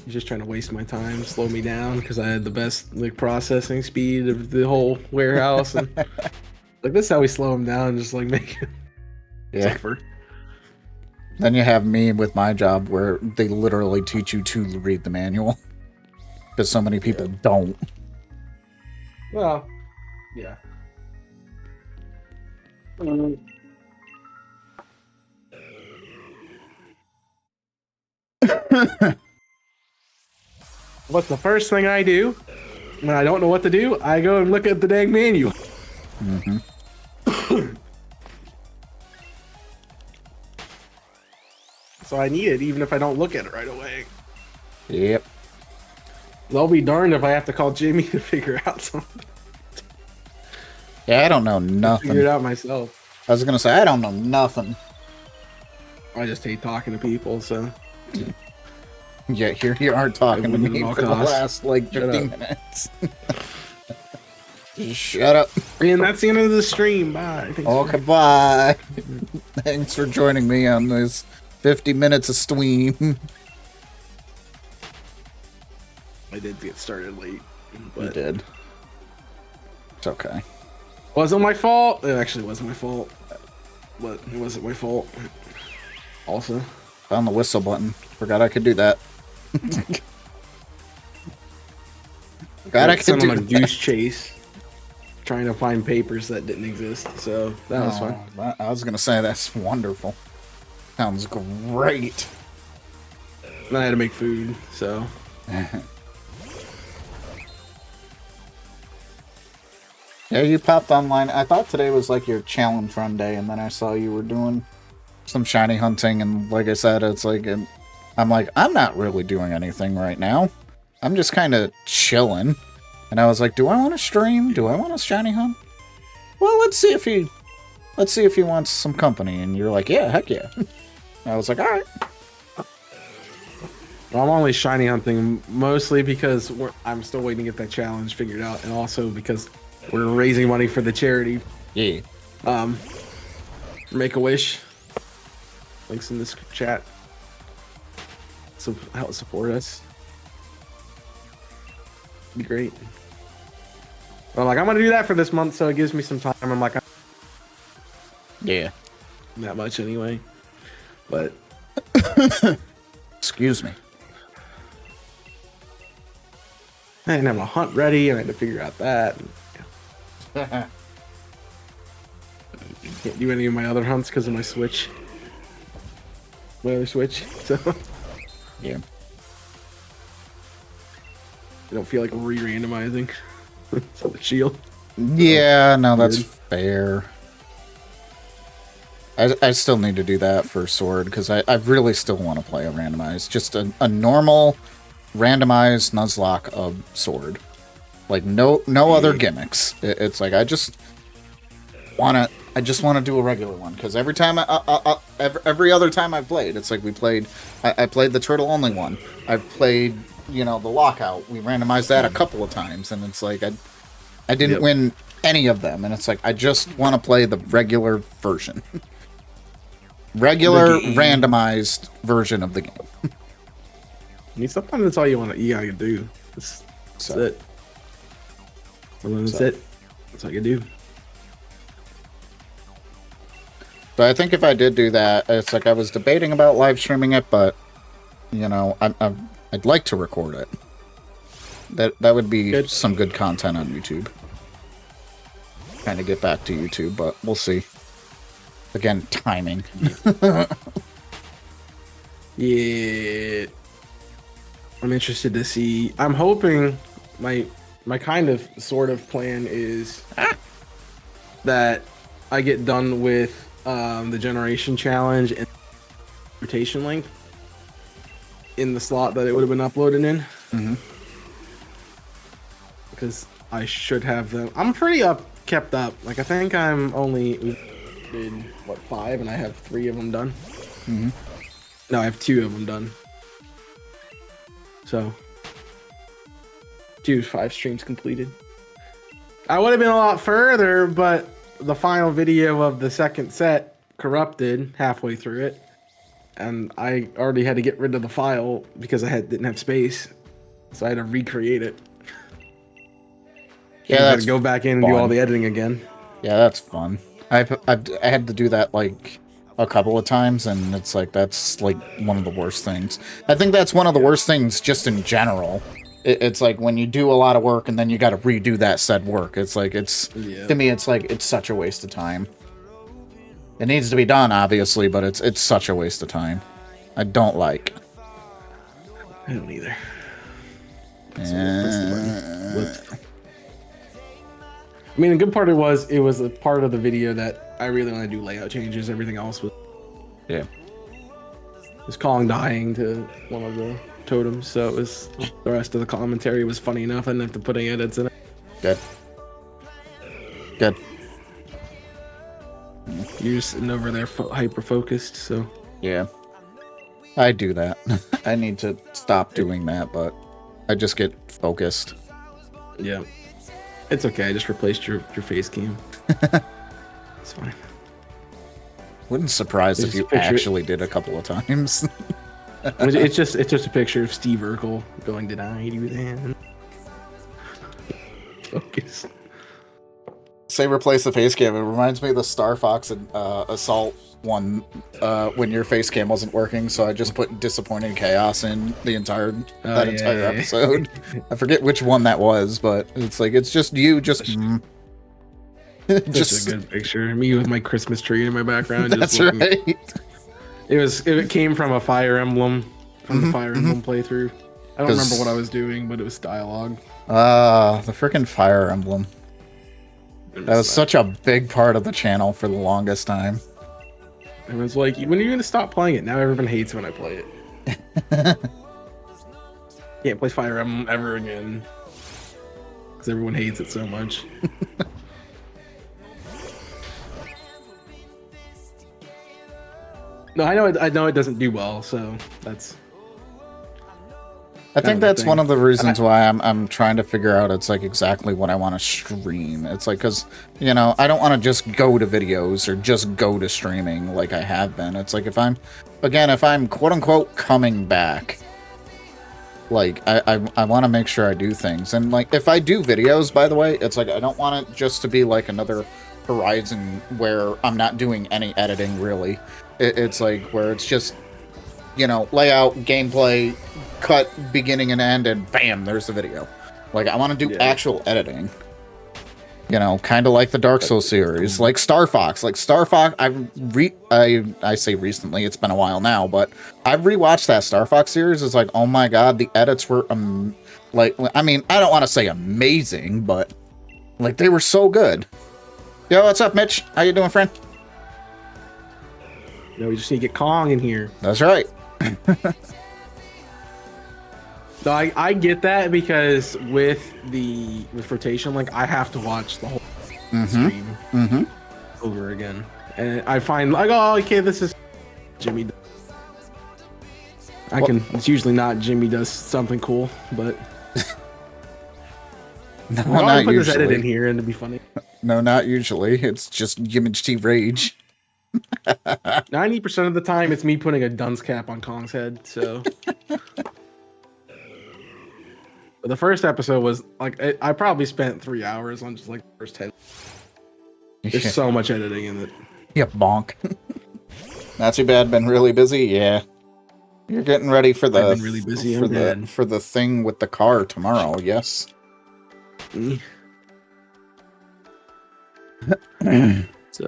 He's just trying to waste my time, slow me down because I had the best like processing speed of the whole warehouse, and like this is how we slow him down, just like make him suffer. Then you have me with my job where they literally teach you to read the manual because so many people don't. Well, yeah. What's the first thing I do when I don't know what to do? I go and look at the dang manual. So I need it even if I don't look at it right away. Yep. I'll be darned if I have to call Jimmy to figure out something. Yeah, I don't know nothing. Figure it out myself. I was gonna say I don't know nothing. I just hate talking to people, so. Yeah, here you are talking to me for the last like 15 minutes. Just shut up. And that's the end of the stream. Bye. Okay, bye. Thanks for joining me on this 50 minutes of stream. I did get started late. But You did. It's okay. Wasn't my fault. It actually wasn't my fault. But it wasn't my fault. Also. Found the whistle button. Forgot I could do that. God, I could do on a goose chase, trying to find papers that didn't exist. So that was fun. I was gonna say that's wonderful. Sounds great. And I had to make food, so. Yeah, you popped online. I thought today was like your challenge run day, and then I saw you were doing some shiny hunting, and like I said, it's like, I'm like, I'm not really doing anything right now. I'm just kind of chilling. And I was like, do I want to stream? Do I want to shiny hunt? Well, let's see if he wants some company. And you're like, yeah, heck yeah. I was like, all right. Well, I'm only shiny hunting mostly because I'm still waiting to get that challenge figured out, and also because we're raising money for the charity. Yeah. Make-A-Wish. Links in this chat. So help support us. Be great. But I'm like, I'm gonna do that for this month, so it gives me some time. I'm like, Yeah. that much anyway. But Excuse me. I didn't have my hunt ready, and I had to figure out that. Can't do any of my other hunts because of my Switch. My other Switch, so Yeah. I don't feel like re-randomizing. So the shield. Yeah, no, that's Weird. fair. I still need to do that for Sword, because I really still want to play a randomized. Just a normal randomized Nuzlocke of Sword. Like, no other gimmicks. It's like, I just want to do a regular one, because every time every other time I've played, it's like I played the turtle only one. I've played, the lockout. We randomized that a couple of times, and it's like I didn't win any of them, and it's like I just want to play the regular version. Regular randomized version of the game. I mean, sometimes that's all you gotta do. That's it. And then that's it. That's all you do. So I think if I did do that, it's like I was debating about live streaming it, but I'd like to record it. That would be some good content on YouTube. Kind of get back to YouTube, but we'll see. Again, timing. Yeah. I'm interested to see. I'm hoping my kind of sort of plan is that I get done with the generation challenge and rotation link in the slot that it would have been uploaded in. Mm-hmm. Because I should have them. I'm pretty kept up. Like, I think we did 5, and I have 3 of them done. Mm-hmm. No, I have 2 of them done. So Dude, 5 streams completed. I would have been a lot further, but the final video of the second set corrupted halfway through it, and I already had to get rid of the file because didn't have space, so I had to recreate it. Yeah, I had that's to go back in and do all the editing again. Yeah, that's fun. I had to do that like a couple of times, and it's like that's like one of the worst things. I think that's one of the worst things just in general. It's like when you do a lot of work and then you got to redo that said work. It's like to me, it's like it's such a waste of time. It needs to be done, obviously, but it's such a waste of time. I don't like. I don't either. I mean, a good part it was a part of the video that I really want to do layout changes. Everything else was Kong dying to one of the totems, so it was the rest of the commentary was funny enough. I didn't have to put any edits in it. Good. You're just sitting over there hyper focused, so Yeah. I do that. I need to stop doing that, but I just get focused. yeah. It's okay. I just replaced your face cam. It's fine. Wouldn't surprise if Just you picture it. actually did a couple of times. It's just a picture of Steve Urkel going, "Did I do that?" Focus. Say replace the face cam. It reminds me of the Star Fox and Assault one when your face cam wasn't working, so I just put disappointing chaos in the entire episode. I forget which one that was, but it's like it's just you just Just a good picture. Me with my Christmas tree in my background. That's just looking. right. It came from a Fire Emblem the Fire Emblem playthrough. I don't remember what I was doing, but it was dialogue. The freaking Fire Emblem. That was such a big part of the channel for the longest time. It was like, when are you gonna stop playing it? Now everyone hates when I play it. Can't play Fire Emblem ever again because everyone hates it so much. No, I know it doesn't do well, so that's. I think that's one of the reasons why I'm trying to figure out it's like exactly what I want to stream. It's like because I don't want to just go to videos or just go to streaming like I have been. It's like if I'm quote unquote coming back, like I want to make sure I do things. And like if I do videos, by the way, it's like I don't want it just to be like another Horizon where I'm not doing any editing really. It's like where it's just layout, gameplay, cut beginning and end, and bam, there's the video. Like I want to do actual editing. Kind of like the Dark Souls series, like Star Fox. Like Star Fox, I say recently, it's been a while now, but I've rewatched that Star Fox series. It's like, oh my god, the edits were I don't want to say amazing, but like they were so good. Yo, what's up, Mitch? How you doing, friend? No, we just need to get Kong in here. That's right. No, I get that because with rotation, like I have to watch the whole stream over again, and I find like, oh, okay, this is Jimmy. It's usually not Jimmy does something cool, but no, I'll not put usually. this edit in here and it'll be funny. No, not usually. It's just Image T Rage. 90% of the time, it's me putting a dunce cap on Kong's head. So, but the first episode was like I probably spent 3 hours on just like the first 10. There's so much editing in it. Yep, bonk. Not too bad. Been really busy. Yeah, you're getting ready for the I've been really busy. for the thing with the car tomorrow. Yes. So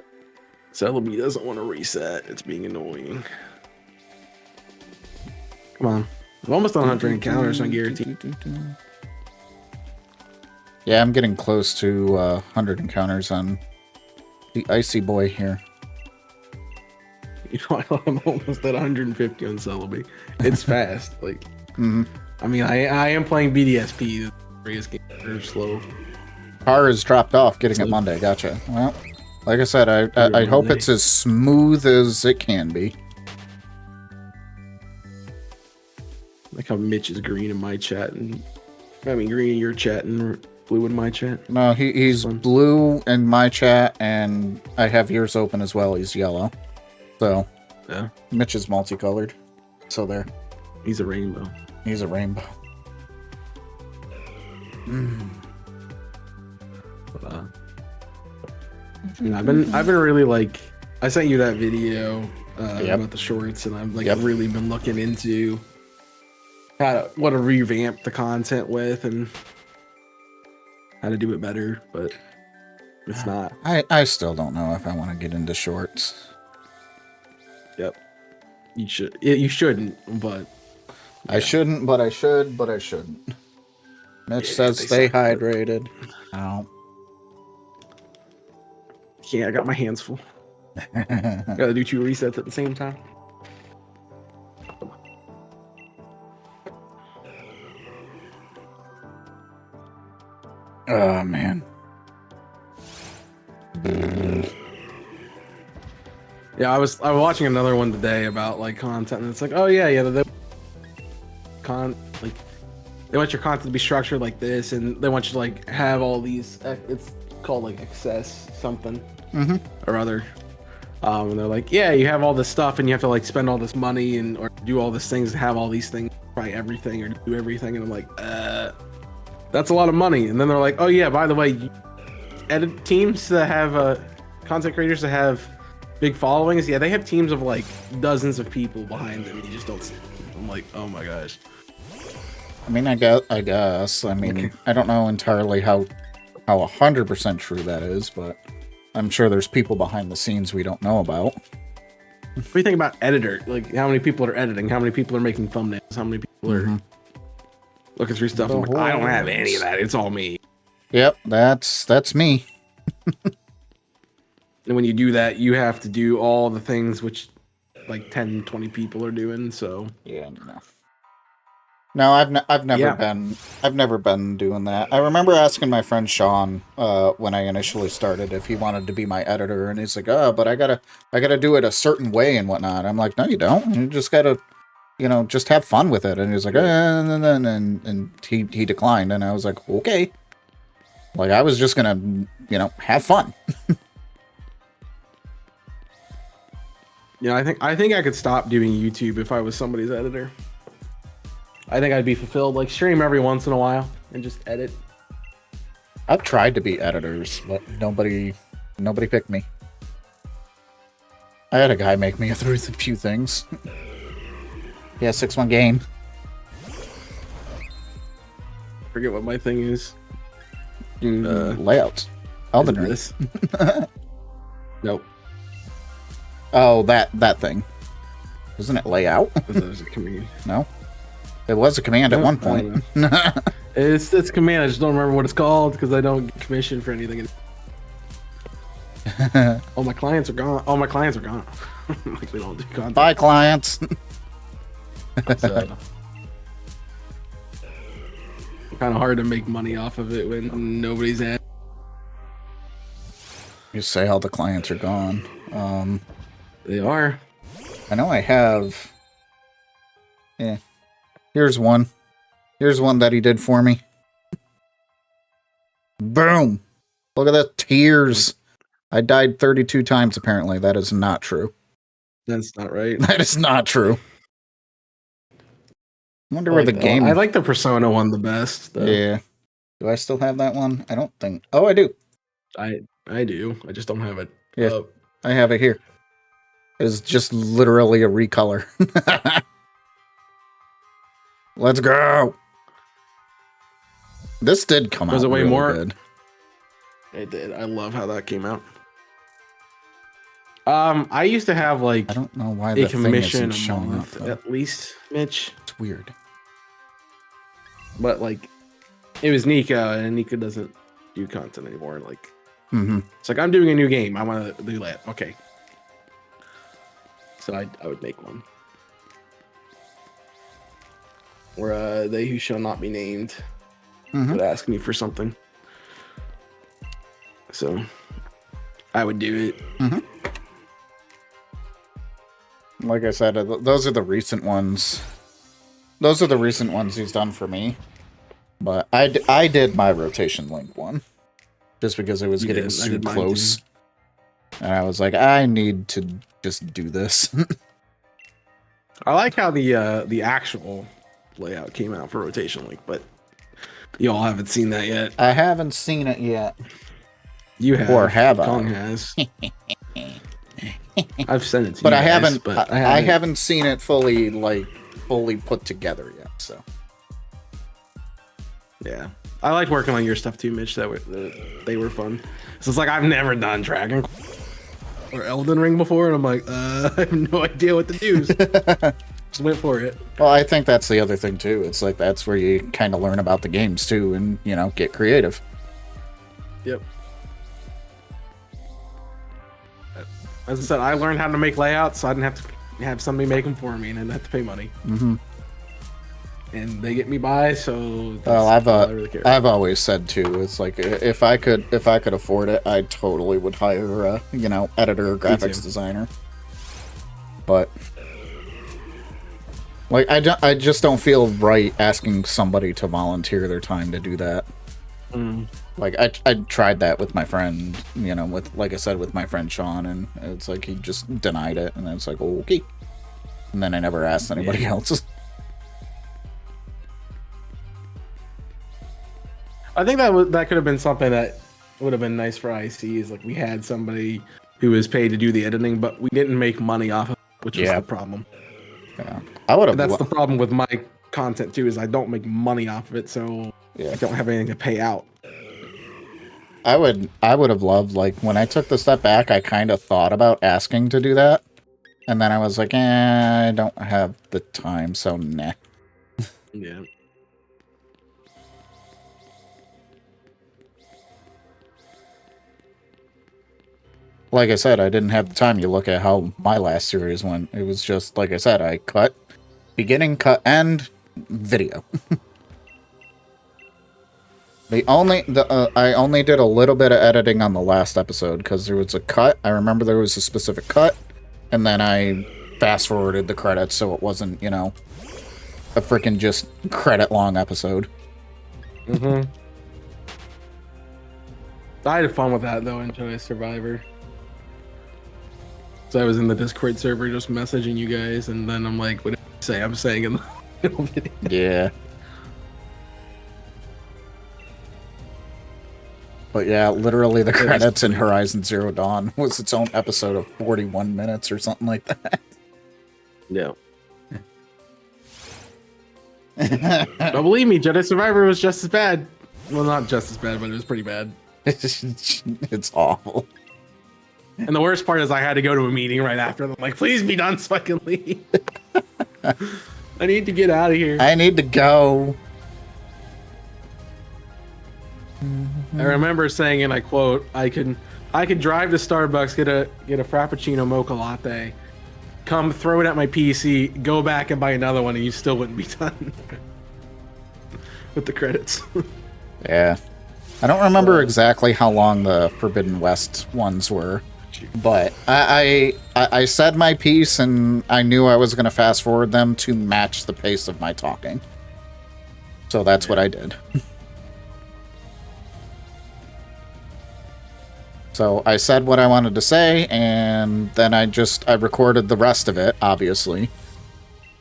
Celebi doesn't want to reset. It's being annoying. Come on. I'm almost on 100 encounters, I guarantee. Yeah, I'm getting close to 100 encounters on the Icy Boy here. You know, I'm almost at 150 on Celebi. It's fast. Like, I mean, I am playing BDSP. The race game are slow. Car is dropped off. Getting it Monday. Gotcha. Well, like I said, I hope it's as smooth as it can be. Like how Mitch is green in my chat and I mean, green in your chat and blue in my chat. No, he's blue in my chat, and I have yours open as well. He's yellow. So, yeah. Mitch is multicolored. So there. He's a rainbow. He's a rainbow. I've been really like, I sent you that video about the shorts, and I've like really been looking into what to revamp the content with and how to do it better, but it's not. I still don't know if I want to get into shorts. Yep. You should. You shouldn't, but I shouldn't, but I should, but I shouldn't. Mitch says stay hydrated. Oh. Yeah, I got my hands full. Gotta do 2 resets at the same time. Oh man. Yeah, I was watching another one today about like content, and it's like, oh yeah, they want your content to be structured like this, and they want you to like have all these. It's called like excess something or other. And they're like, yeah, you have all this stuff, and you have to like spend all this money and or do all these things, have all these things, try everything or do everything, and I'm like, that's a lot of money. And then they're like, oh yeah, by the way, edit teams that have content creators that have big followings, yeah, they have teams of like dozens of people behind them. You just don't see them. I'm like, oh my gosh. I mean, I guess. I mean, I don't know entirely how 100% true that is, but I'm sure there's people behind the scenes we don't know about. What do you think about editor? Like, how many people are editing? How many people are making thumbnails? How many people are looking through stuff? I'm like, I don't have any of that. It's all me. Yep, that's me. And when you do that, you have to do all the things which like 10, 20 people are doing. So yeah, no, I've never been doing that. I remember asking my friend Sean when I initially started if he wanted to be my editor, and he's like, "Oh, but I gotta do it a certain way and whatnot." I'm like, "No, you don't. You just gotta, just have fun with it." And he's like, and he declined, and I was like, "Okay." Like I was just gonna, have fun. Yeah, I think I could stop doing YouTube if I was somebody's editor. I think I'd be fulfilled, like stream every once in a while and just edit. I've tried to be editors, but nobody picked me. I had a guy make me through a few things. Yeah, 6-1 game. Forget what my thing is. Layouts. Elden Ring. Nope. Oh, that thing. Isn't it layout? That was a command. No? It was a command at one point. It's command. I just don't remember what it's called because I don't get commission for anything. All my clients are gone. Like we don't do content. Bye, clients. So, kind of hard to make money off of it when nobody's at. You say all the clients are gone. They are. I know I have. Yeah. Here's one. Here's one that he did for me. Boom. Look at the tears. I died 32 times, apparently. That is not true. That's not right. That is not true. I wonder where the game... I like the Persona one the best, though. Yeah. Do I still have that one? I don't think... Oh, I do. I do. I just don't have it. Yeah, I have it here. It's just literally a recolor. Let's go. This did come out. Was it way really more good. It did. I love how that came out. I used to have like I don't know why a the commission thing isn't a showing month up, at least, Mitch. It's weird. But like, it was Nika, and Nika doesn't do content anymore. Like, it's like I'm doing a new game. I want to do that. Okay. So I would make one. Where they who shall not be named would ask me for something. So I would do it. Like I said, those are the recent ones. Those are the recent ones he's done for me. But I did my rotation link one just because it was You getting did. I too did mine close. too. And I was like, I need to just do this. I like how the actual layout came out for Rotation Link, but you all haven't seen that yet. I haven't seen it yet. You have. Or have I? Kong has. I've sent it to But you I guys, haven't but I haven't seen it fully put together yet, so. Yeah. I liked working on your stuff too, Mitch. They were fun. So it's like I've never done Dragon or Elden Ring before, and I'm like, I have no idea what to do. Just went for it. Well, I think that's the other thing too. It's like that's where you kind of learn about the games too, and get creative. Yep. As I said, I learned how to make layouts, so I didn't have to have somebody make them for me, and I didn't have to pay money. Mm-hmm. And they get me by, so that's Well, all I really care about. I've always said too. It's like if I could afford it, I totally would hire a editor or graphics designer. But like I just don't feel right asking somebody to volunteer their time to do that. Like I tried that with my friend, with like I said with my friend Sean, and it's like he just denied it, and it's like okay, and then I never asked anybody else. I think that could have been something that would have been nice for IC. Is like we had somebody who was paid to do the editing, but we didn't make money off of it, which was the problem. Yeah, I would have. That's the problem with my content too. Is I don't make money off of it, so I don't have anything to pay out. I would have loved, like, when I took the step back, I kind of thought about asking to do that. And then I was like, I don't have the time, so nah. Yeah. Like I said, I didn't have the time. You look at how my last series went. It was just, like I said, I cut beginning, cut, end, video. I only did a little bit of editing on the last episode because there was a cut. I remember there was a specific cut, and then I fast forwarded the credits so it wasn't, a freaking just credit long episode. Mm-hmm. I had fun with that though. Enjoy Survivor. So I was in the Discord server just messaging you guys, and then I'm like, what did you say? I'm saying in the middle video. Yeah. But yeah, literally the credits in Horizon Zero Dawn was its own episode of 41 minutes or something like that. Yeah. But believe me, Jedi Survivor was just as bad. Well, not just as bad, but it was pretty bad. It's awful. And the worst part is I had to go to a meeting right after. I'm like, please be done so I can leave. I need to get out of here. I need to go. I remember saying, and I quote, I could drive to Starbucks, get a Frappuccino mocha latte, come throw it at my PC, go back and buy another one, and you still wouldn't be done with the credits. Yeah. I don't remember exactly how long the Forbidden West ones were, but I said my piece, and I knew I was going to fast forward them to match the pace of my talking. So that's what I did. So I said what I wanted to say, and then I recorded the rest of it, obviously.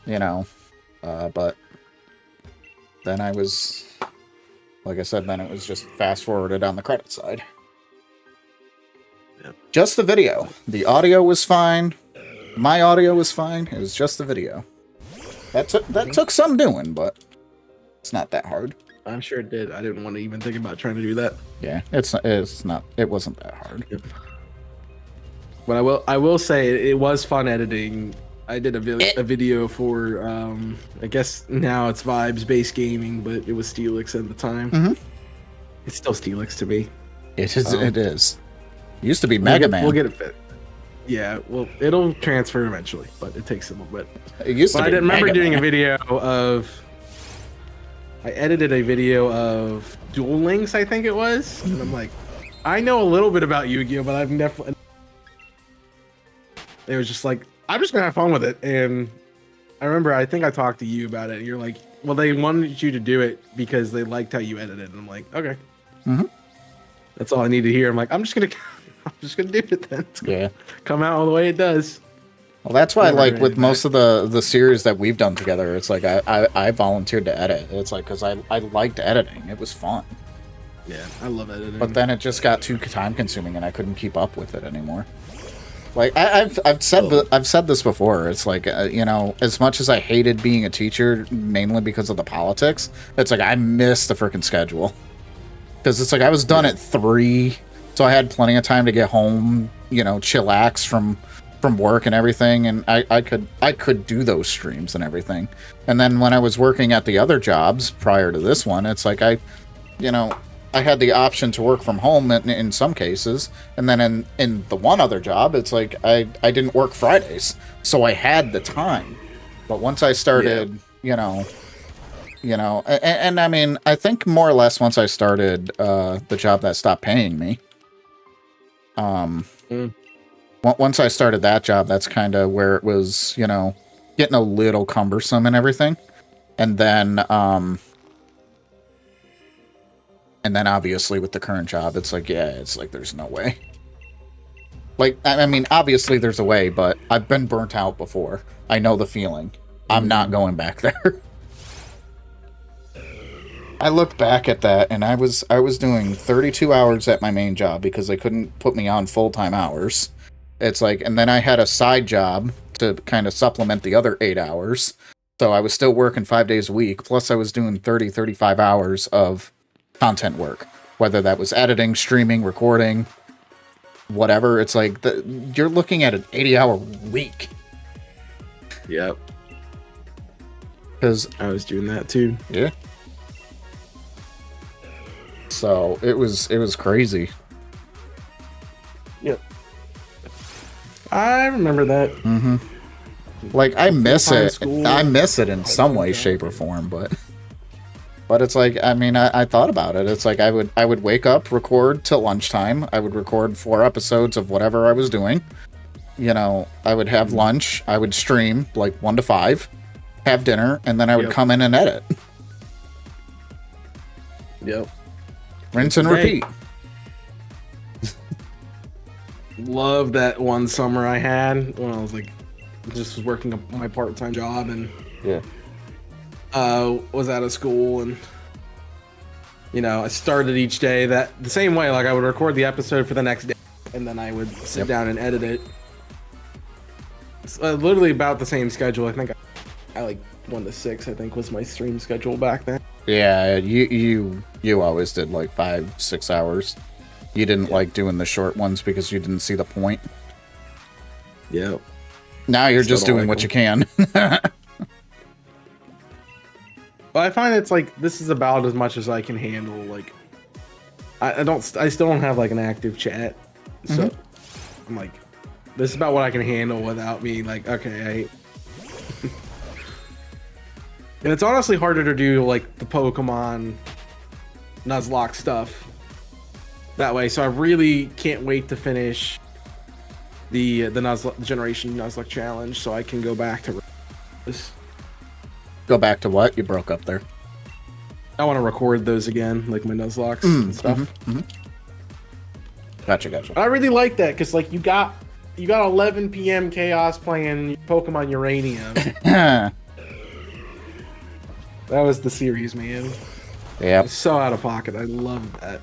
But then I was, like I said, then it was just fast forwarded on the credit side. Yep. Just the video. The audio was fine. My audio was fine. It was just the video. That took some doing, but it's not that hard. I'm sure it did. I didn't want to even think about trying to do that. Yeah, it wasn't that hard. Yep. But I will say it was fun editing. I did a video for I guess now it's Vibes Based Gaming, but it was Steelix at the time. Mm-hmm. It's still Steelix to me. It is. It is. It used to be Mega Man. We'll get it fit. Yeah, well, it'll transfer eventually, but it takes a little bit. It used to be I remember Mega doing Man. a video of. I edited a video of Duel Links, I think it was, and I'm like, I know a little bit about Yu-Gi-Oh, but I've never. It was just like, I'm just gonna have fun with it, and I remember I think I talked to you about it, and you're like, well, they wanted you to do it because they liked how you edited. And I'm like, okay. Mhm. That's all I need to hear. I'm like, I'm just gonna do it then. It's gonna Yeah. come out all the way it does. Well, that's why, Never like, heard with it most of the series that we've done together, it's like I volunteered to edit. It's like, because I liked editing. It was fun. Yeah, I love editing. But then it just got too time consuming, and I couldn't keep up with it anymore. Like I've said this before. It's like you know, as much as I hated being a teacher, mainly because of the politics, it's like I miss the freaking schedule. Because it's like I was done at 3, so I had plenty of time to get home, you know, chillax from work and everything, and I could do those streams and everything. And then when I was working at the other jobs prior to this one, it's like I had the option to work from home in some cases, and then in the one other job, it's like I didn't work Fridays, so I had the time. But once I started, and I mean, I think more or less once I started the job that stopped paying me, once I started that job, that's kind of where it was, you know, getting a little cumbersome and everything. And then obviously with the current job, it's like, yeah, it's like there's no way. Like, I mean, obviously there's a way, but I've been burnt out before. I know the feeling. I'm not going back there. I looked back at that, and I was doing 32 hours at my main job because they couldn't put me on full-time hours. It's like, and then I had a side job to kind of supplement the other 8 hours. So I was still working 5 days a week, plus I was doing 35 hours of content work, whether that was editing, streaming, recording, whatever. It's like you're looking at an 80-hour week. Yep. Because I was doing that too. Yeah. So it was crazy. Yep. I remember that. Mm-hmm. Like I miss it. School. I miss it in some way, shape, or form, but it's like, I mean, I thought about it. It's like I would wake up, record till lunchtime. I would record 4 episodes of whatever I was doing. You know, I would have lunch. I would stream like 1 to 5, have dinner, and then I would come in and edit. Yep. Rinse and repeat. Love that one summer I had when I was like, just was working my part-time job and was out of school, and you know, I started each day the same way. Like I would record the episode for the next day, and then I would sit down and edit it. It's literally about the same schedule. I think I like 1 to 6. I think was my stream schedule back then. Yeah, you always did like 5-6 hours. You didn't like doing the short ones because you didn't see the point. Yep. Now you're just doing what you can. Well, I find it's like this is about as much as I can handle. Like, I still don't have like an active chat, so I'm like, this is about what I can handle without me like, okay, and it's honestly harder to do like the Pokemon Nuzlocke stuff that way. So I really can't wait to finish the Nuzlocke Generation Nuzlocke challenge so I can go back to this. Go back to what? You broke up there. I want to record those again, like my Nuzlocks and stuff. Gotcha. I really like that because like you got 11 p.m. Chaos playing Pokemon Uranium. That was the series, man. Yep. So out of pocket. I love that.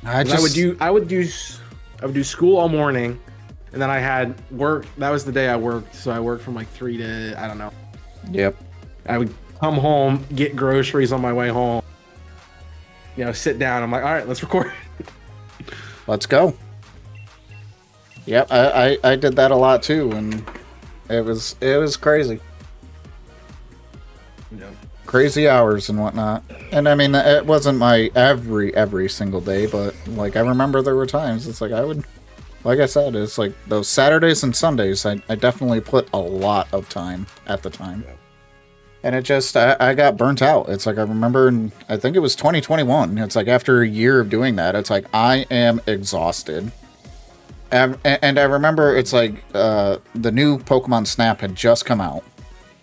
I would do school all morning, and then I had work. That was the day I worked, so I worked from like 3 to I don't know. Yep. I would come home, get groceries on my way home. You know, sit down. I'm like, all right, let's record. Let's go. Yep, I did that a lot too, and it was crazy. Yeah. Crazy hours and whatnot. And I mean, it wasn't my every single day, but like I remember there were times it's like I would, like I said, it's like those Saturdays and Sundays, I definitely put a lot of time at the time. Yeah. And it just, I got burnt out. It's like I remember, I think it was 2021. It's like after a year of doing that, it's like I am exhausted. And I remember it's like the new Pokemon Snap had just come out.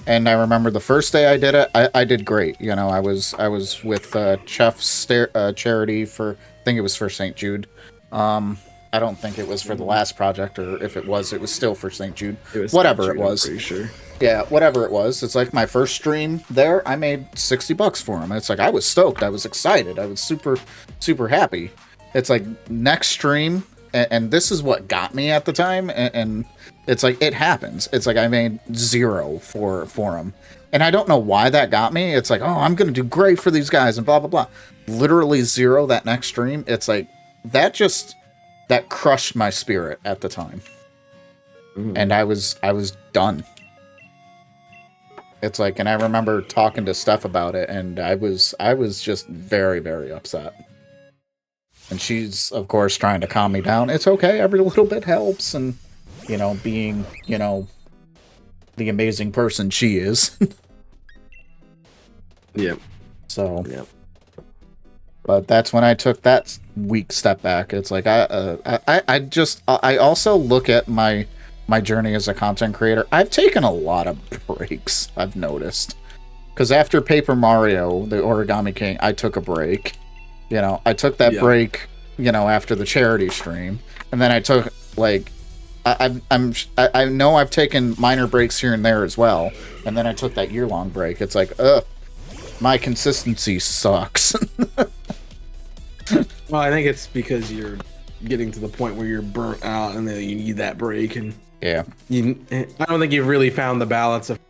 And I remember the first day I did it, I did great. You know, I was with Chef's charity for, I think it was for St. Jude. I don't think it was for the last project, or if it was still for St. Jude. Whatever it was. I'm pretty sure. Yeah, whatever it was. It's like my first stream there, I made $60 for him. It's like I was stoked. I was excited. I was super, super happy. It's like next stream, and this is what got me at the time, and it's like it happens. It's like I made 0 for him. And I don't know why that got me. It's like, oh, I'm going to do great for these guys and blah, blah, blah. Literally 0 that next stream. It's like that crushed my spirit at the time. And I was done. It's like, and I remember talking to Steph about it, and I was just very, very upset. And she's, of course, trying to calm me down. It's okay, every little bit helps, and, you know, being, you know, the amazing person she is. Yep. So, Yep. But that's when I took that weak step back. It's like I also look at my journey as a content creator. I've taken a lot of breaks, I've noticed. Because after Paper Mario, the Origami King, I took a break. You know, I took that break, you know, after the charity stream. And then I took, like, I know I've taken minor breaks here and there as well. And then I took that year-long break. It's like, my consistency sucks. Well, I think it's because you're getting to the point where you're burnt out and then you need that break. And yeah, I don't think you've really found the balance of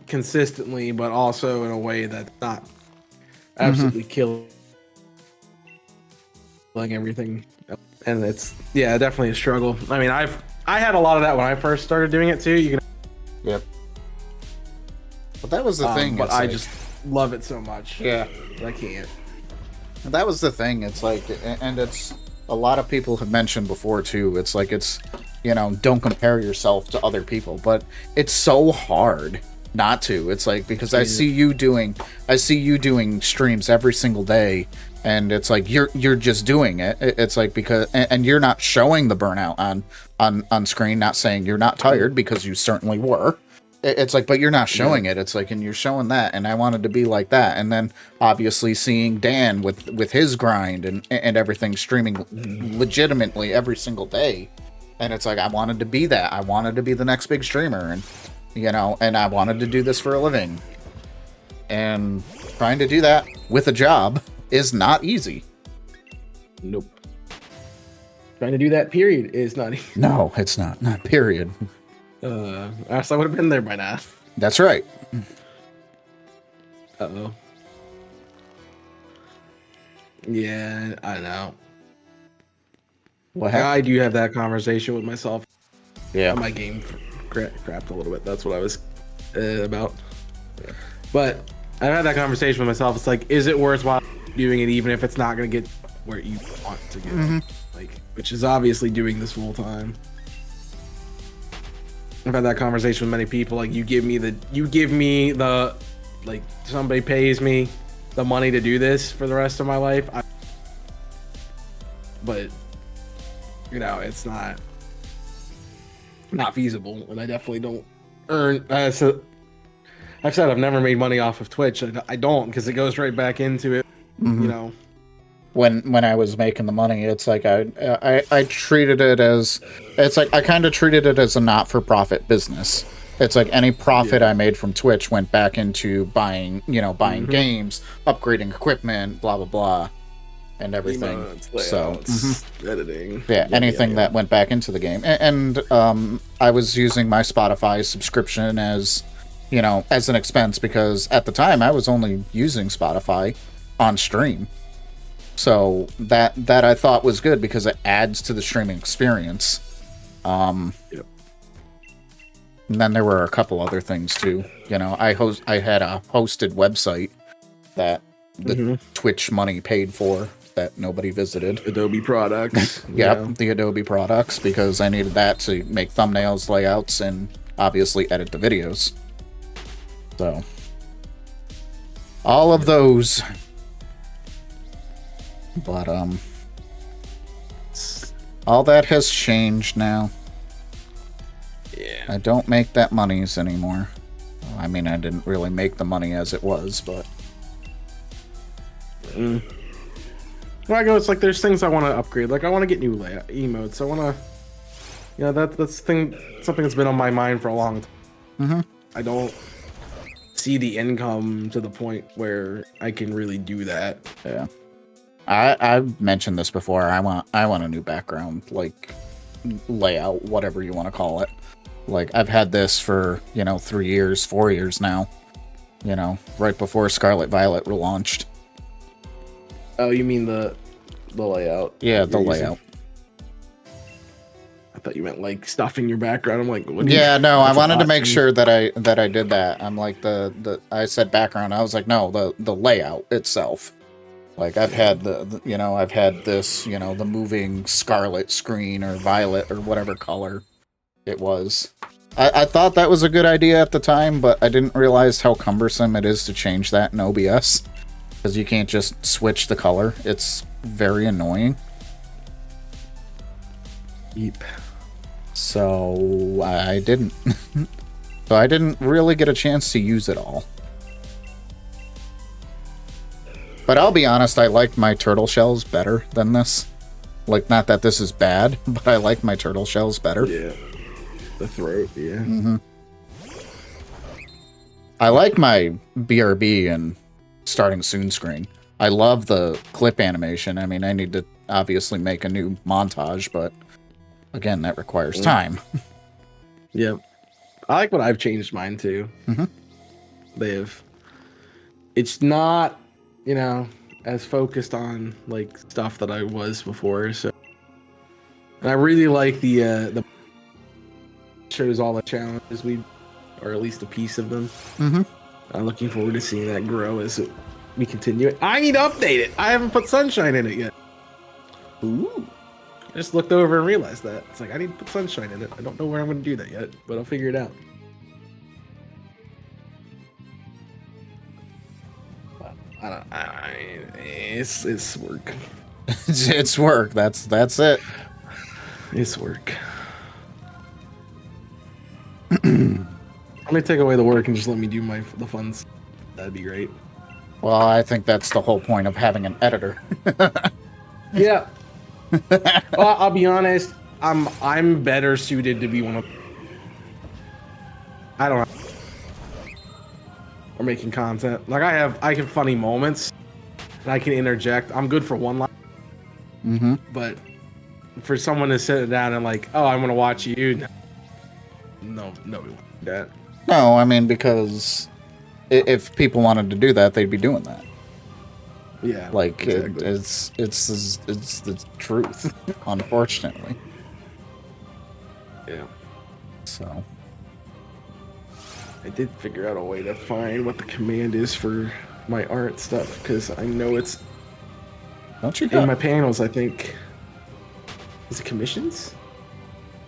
consistently, but also in a way that's not absolutely killing everything. And it's definitely a struggle. I mean, I had a lot of that when I first started doing it too. You can. Yep. But that was the thing. But I just love it so much. Yeah, I can't. That was the thing. It's like, and it's a lot of people have mentioned before too. It's like, it's, you know, don't compare yourself to other people, but it's so hard not to. It's like, because I see you doing streams every single day, and it's like you're just doing it. It's like, because and you're not showing the burnout on screen. Not saying you're not tired, because you certainly were. It's like, but you're not showing it. It's like, and you're showing that, and I wanted to be like that. And then obviously seeing Dan with his grind and everything, streaming legitimately every single day, and it's like, I wanted to be that. I wanted to be the next big streamer, and, you know, and I wanted to do this for a living. And trying to do that with a job is not easy. Nope. Trying to do that, period, is not easy. No, it's not. Not period. Else I would have been there by now. That's right. Uh-oh. Yeah, I know. What happened? I do have that conversation with myself. Yeah. My game crapped a little bit. That's what I was about. Yeah. But I've had that conversation with myself. It's like, is it worthwhile doing it even if it's not going to get where you want to get? Like, which is obviously doing this full time. I've had that conversation with many people. Like, you give me the, like, somebody pays me the money to do this for the rest of my life. But, you know, it's not feasible, and I definitely don't earn. So I've said I've never made money off of Twitch. I don't, because it goes right back into it. You know. When I was making the money, it's like I treated it as, it's like I kind of treated it as a not-for-profit business. It's like any profit I made from Twitch went back into buying games, upgrading equipment, blah blah blah, and everything. Emotes, layouts, editing. Yeah, anything that went back into the game. And I was using my Spotify subscription as, you know, as an expense, because at the time I was only using Spotify on stream. So that I thought was good, because it adds to the streaming experience. Yep. And then there were a couple other things too. You know, I had a hosted website that the Twitch money paid for that nobody visited. Adobe products. Yep, the Adobe products, because I needed that to make thumbnails, layouts, and obviously edit the videos. So all of those. But all that has changed now. Yeah. I don't make that monies anymore. I mean, I didn't really make the money as it was, but When I go, it's like there's things I want to upgrade. Like I want to get new layout emotes. I want to, that's something that's been on my mind for a long time. Mm-hmm. I don't see the income to the point where I can really do that. yeah. I've mentioned this before. I want a new background, like layout, whatever you want to call it. Like I've had this for 3 years, 4 years now. Right before Scarlet Violet relaunched. Oh, you mean the layout? Yeah, the you're using? layout. I thought you meant like stuff in your background. I'm like, what? Yeah, no, I that's a wanted to lot. make sure that I did that. I'm like I said background. I was like, no, the layout itself. Like I've had I've had this, the moving scarlet screen or violet or whatever color it was. I thought that was a good idea at the time, but I didn't realize how cumbersome it is to change that in OBS. Because you can't just switch the color. It's very annoying. Yep. So I didn't. So I didn't really get a chance to use it all. But I'll be honest, I like my turtle shells better than this. Like, not that this is bad, but I like my turtle shells better. Yeah. The throat, yeah. Mm-hmm. I like my BRB and starting soon screen. I love the clip animation. I mean, I need to obviously make a new montage, but again, that requires time. Yep. I like what I've changed mine to. Mm-hmm. It's not, as focused on like stuff that I was before. So, and I really like the shows all the challenges or at least a piece of them. Mm-hmm. I'm looking forward to seeing that grow as we continue it. I need to update it. I haven't put sunshine in it yet. Ooh. I just looked over and realized that. It's like, I need to put sunshine in it. I don't know where I'm going to do that yet, but I'll figure it out. It's work. It's work. That's it. It's work. Let me take away the work and just let me do the funs. That'd be great. Well, I think that's the whole point of having an editor. Yeah. Well, I'll be honest. I'm better suited to be one of. I don't know. Or making content. Like I can funny moments, and I can interject. I'm good for one line. Mm-hmm. But for someone to sit down and like, oh, I'm gonna watch you. No, nobody wants that. No, I mean, because if people wanted to do that, they'd be doing that. Yeah, like exactly. it's the truth, unfortunately. Yeah. So I did figure out a way to find what the command is for my art stuff because I know it's don't you? in my panels. I think is it commissions?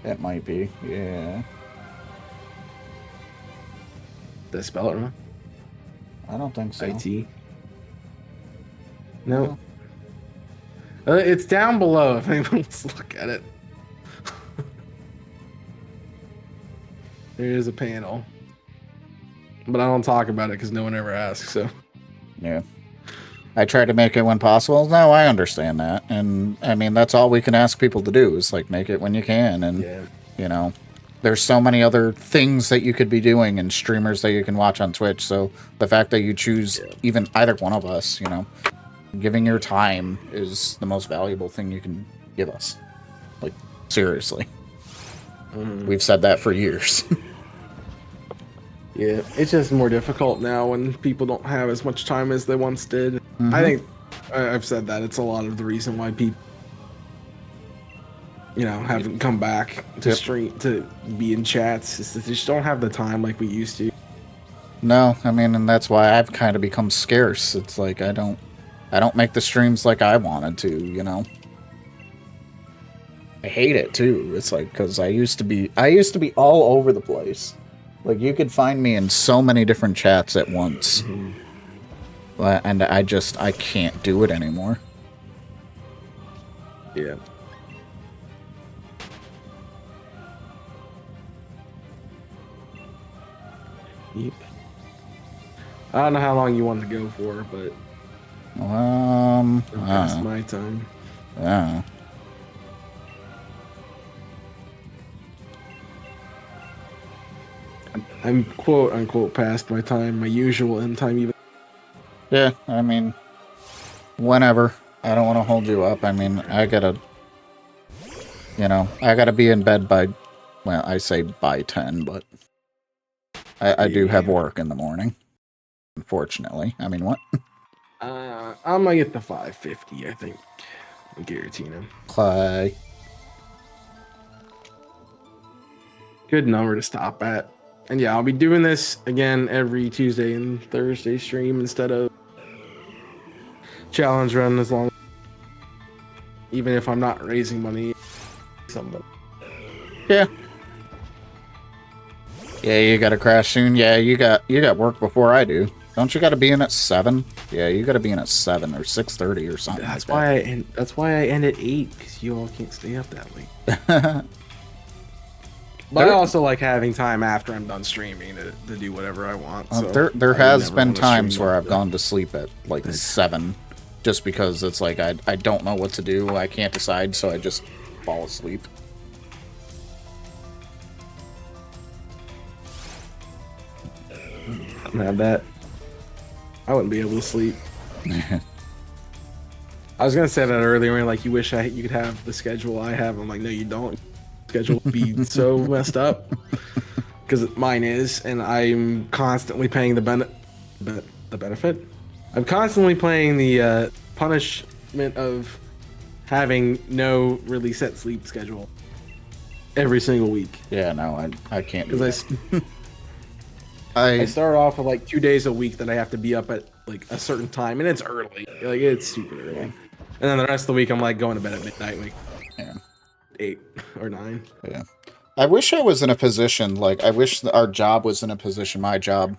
It might be. Yeah. Did I spell it wrong? I don't think so. IT. No. It's down below if anyone wants to look at it. There is a panel. But I don't talk about it because no one ever asks, so. Yeah. I try to make it when possible. No, I understand that. And, I mean, that's all we can ask people to do is, like, make it when you can. And, there's so many other things that you could be doing and streamers that you can watch on Twitch. So the fact that you choose even either one of us, giving your time is the most valuable thing you can give us. Like, seriously. We've said that for years. Yeah, it's just more difficult now when people don't have as much time as they once did. I think I've said that it's a lot of the reason why people, haven't come back to stream to be in chats. Is that they just don't have the time like we used to. No, I mean, and that's why I've kind of become scarce. It's like I don't make the streams like I wanted to. I hate it too. It's like because I used to be all over the place. Like, you could find me in so many different chats at once. And I can't do it anymore. Yeah. Yep. I don't know how long you want to go for, but past my time. Yeah. I'm quote unquote past my time, my usual end time. Even Yeah, I mean, whenever. I don't want to hold you up. I mean, I gotta be in bed by, well, I say by 10, but I do have work in the morning, unfortunately. I mean, what? I'm gonna get the 550. I think. I'm guaranteeing. Clay. Good number to stop at. And yeah, I'll be doing this again every Tuesday and Thursday stream instead of challenge run, as long, even if I'm not raising money. Something. Yeah. Yeah, you gotta crash soon. Yeah, you got work before I do. Don't you gotta be in at 7? Yeah, you gotta be in at 7 or 6:30 or something. That's why that's why I end at 8, because you all can't stay up that late. But I also like having time after I'm done streaming to do whatever I want. So there has been times where I've gone to sleep at like 7, just because it's like I don't know what to do. I can't decide, so I just fall asleep. I don't have that. I wouldn't be able to sleep. I was gonna say that earlier, like you wish you could have the schedule I have. I'm like, no, you don't. Schedule would be so messed up, because mine is, and I'm constantly paying the benefit. I'm constantly paying the punishment of having no really set sleep schedule every single week. Yeah, no, I can't do Because that. I start off with like 2 days a week that I have to be up at like a certain time, and it's early, like it's super early. And then the rest of the week I'm like going to bed at midnight, like 8 or 9. Yeah. I wish I was in a position, like, I wish our job was in a position, my job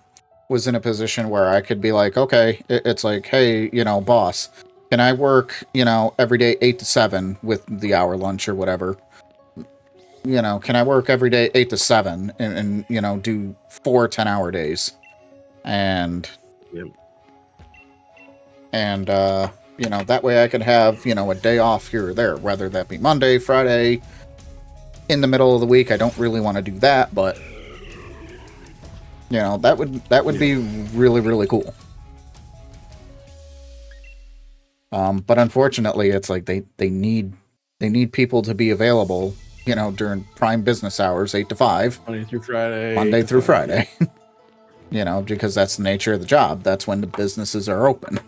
was in a position where I could be like, okay, it's like, hey, boss, can I work, every day 8 to 7 with the hour lunch or whatever? Can I work every day 8 to 7 and do 4 10-hour days? And, that way I could have, a day off here or there, whether that be Monday, Friday, in the middle of the week. I don't really want to do that, but, that would be really, really cool. But unfortunately, it's like they need people to be available, during prime business hours, 8 to 5. Monday through Friday. Monday through Friday. Because that's the nature of the job. That's when the businesses are open.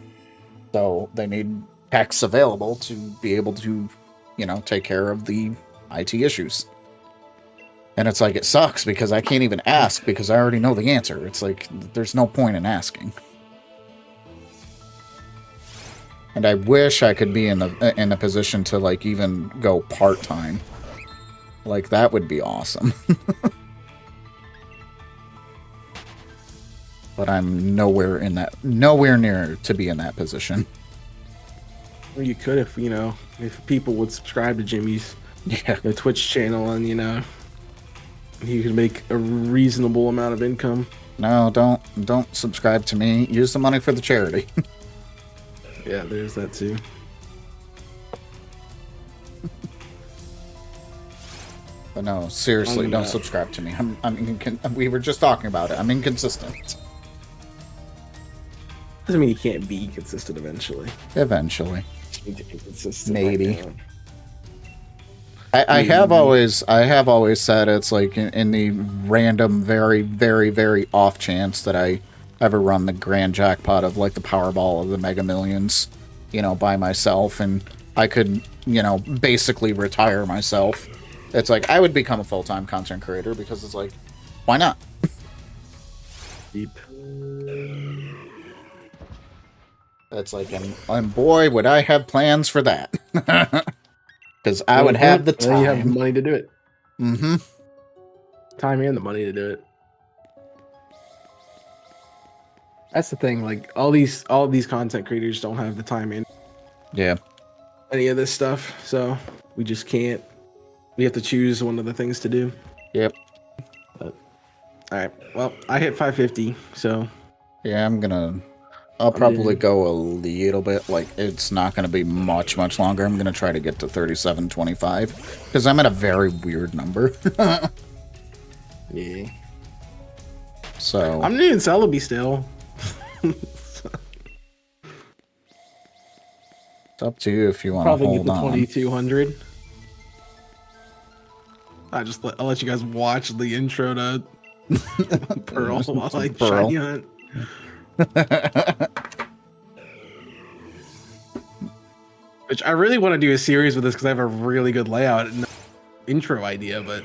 So they need techs available to be able to, take care of the IT issues. And it's like, it sucks because I can't even ask because I already know the answer. It's like, there's no point in asking. And I wish I could be in a position to, like, even go part-time. Like, that would be awesome. But I'm nowhere near to be in that position. Well, you could if people would subscribe to Jimmy's Twitch channel, and you could make a reasonable amount of income. No, don't subscribe to me. Use the money for the charity. Yeah, there's that too. But no, seriously, don't subscribe to me. We were just talking about it. I'm inconsistent. Doesn't mean you can't be consistent eventually. Eventually. Consistent maybe. I have always said it's like in the random, very, very, very off chance that I ever run the grand jackpot of like the Powerball of the Mega Millions, by myself, and I could, basically retire myself. It's like I would become a full-time content creator because it's like, why not? Deep. It's like, and boy, would I have plans for that. Because I would have the time. You have the money to do it. Mm-hmm. Time and the money to do it. That's the thing. Like all these content creators don't have the time in. Yeah. Any of this stuff, so we just can't. We have to choose one of the things to do. Yep. But, all right. Well, I hit 550, so Yeah, I'll probably go a little bit. Like, it's not gonna be much longer. I'm gonna try to get to 37.25 because I'm at a very weird number. Yeah. So I'm doing Celebi still. it's up to you if you want to Probably get hold the on. 2200. I'll let you guys watch the intro to Pearl while I Pearl. shiny hunt. Which I really want to do a series with this because I have a really good layout and intro idea, but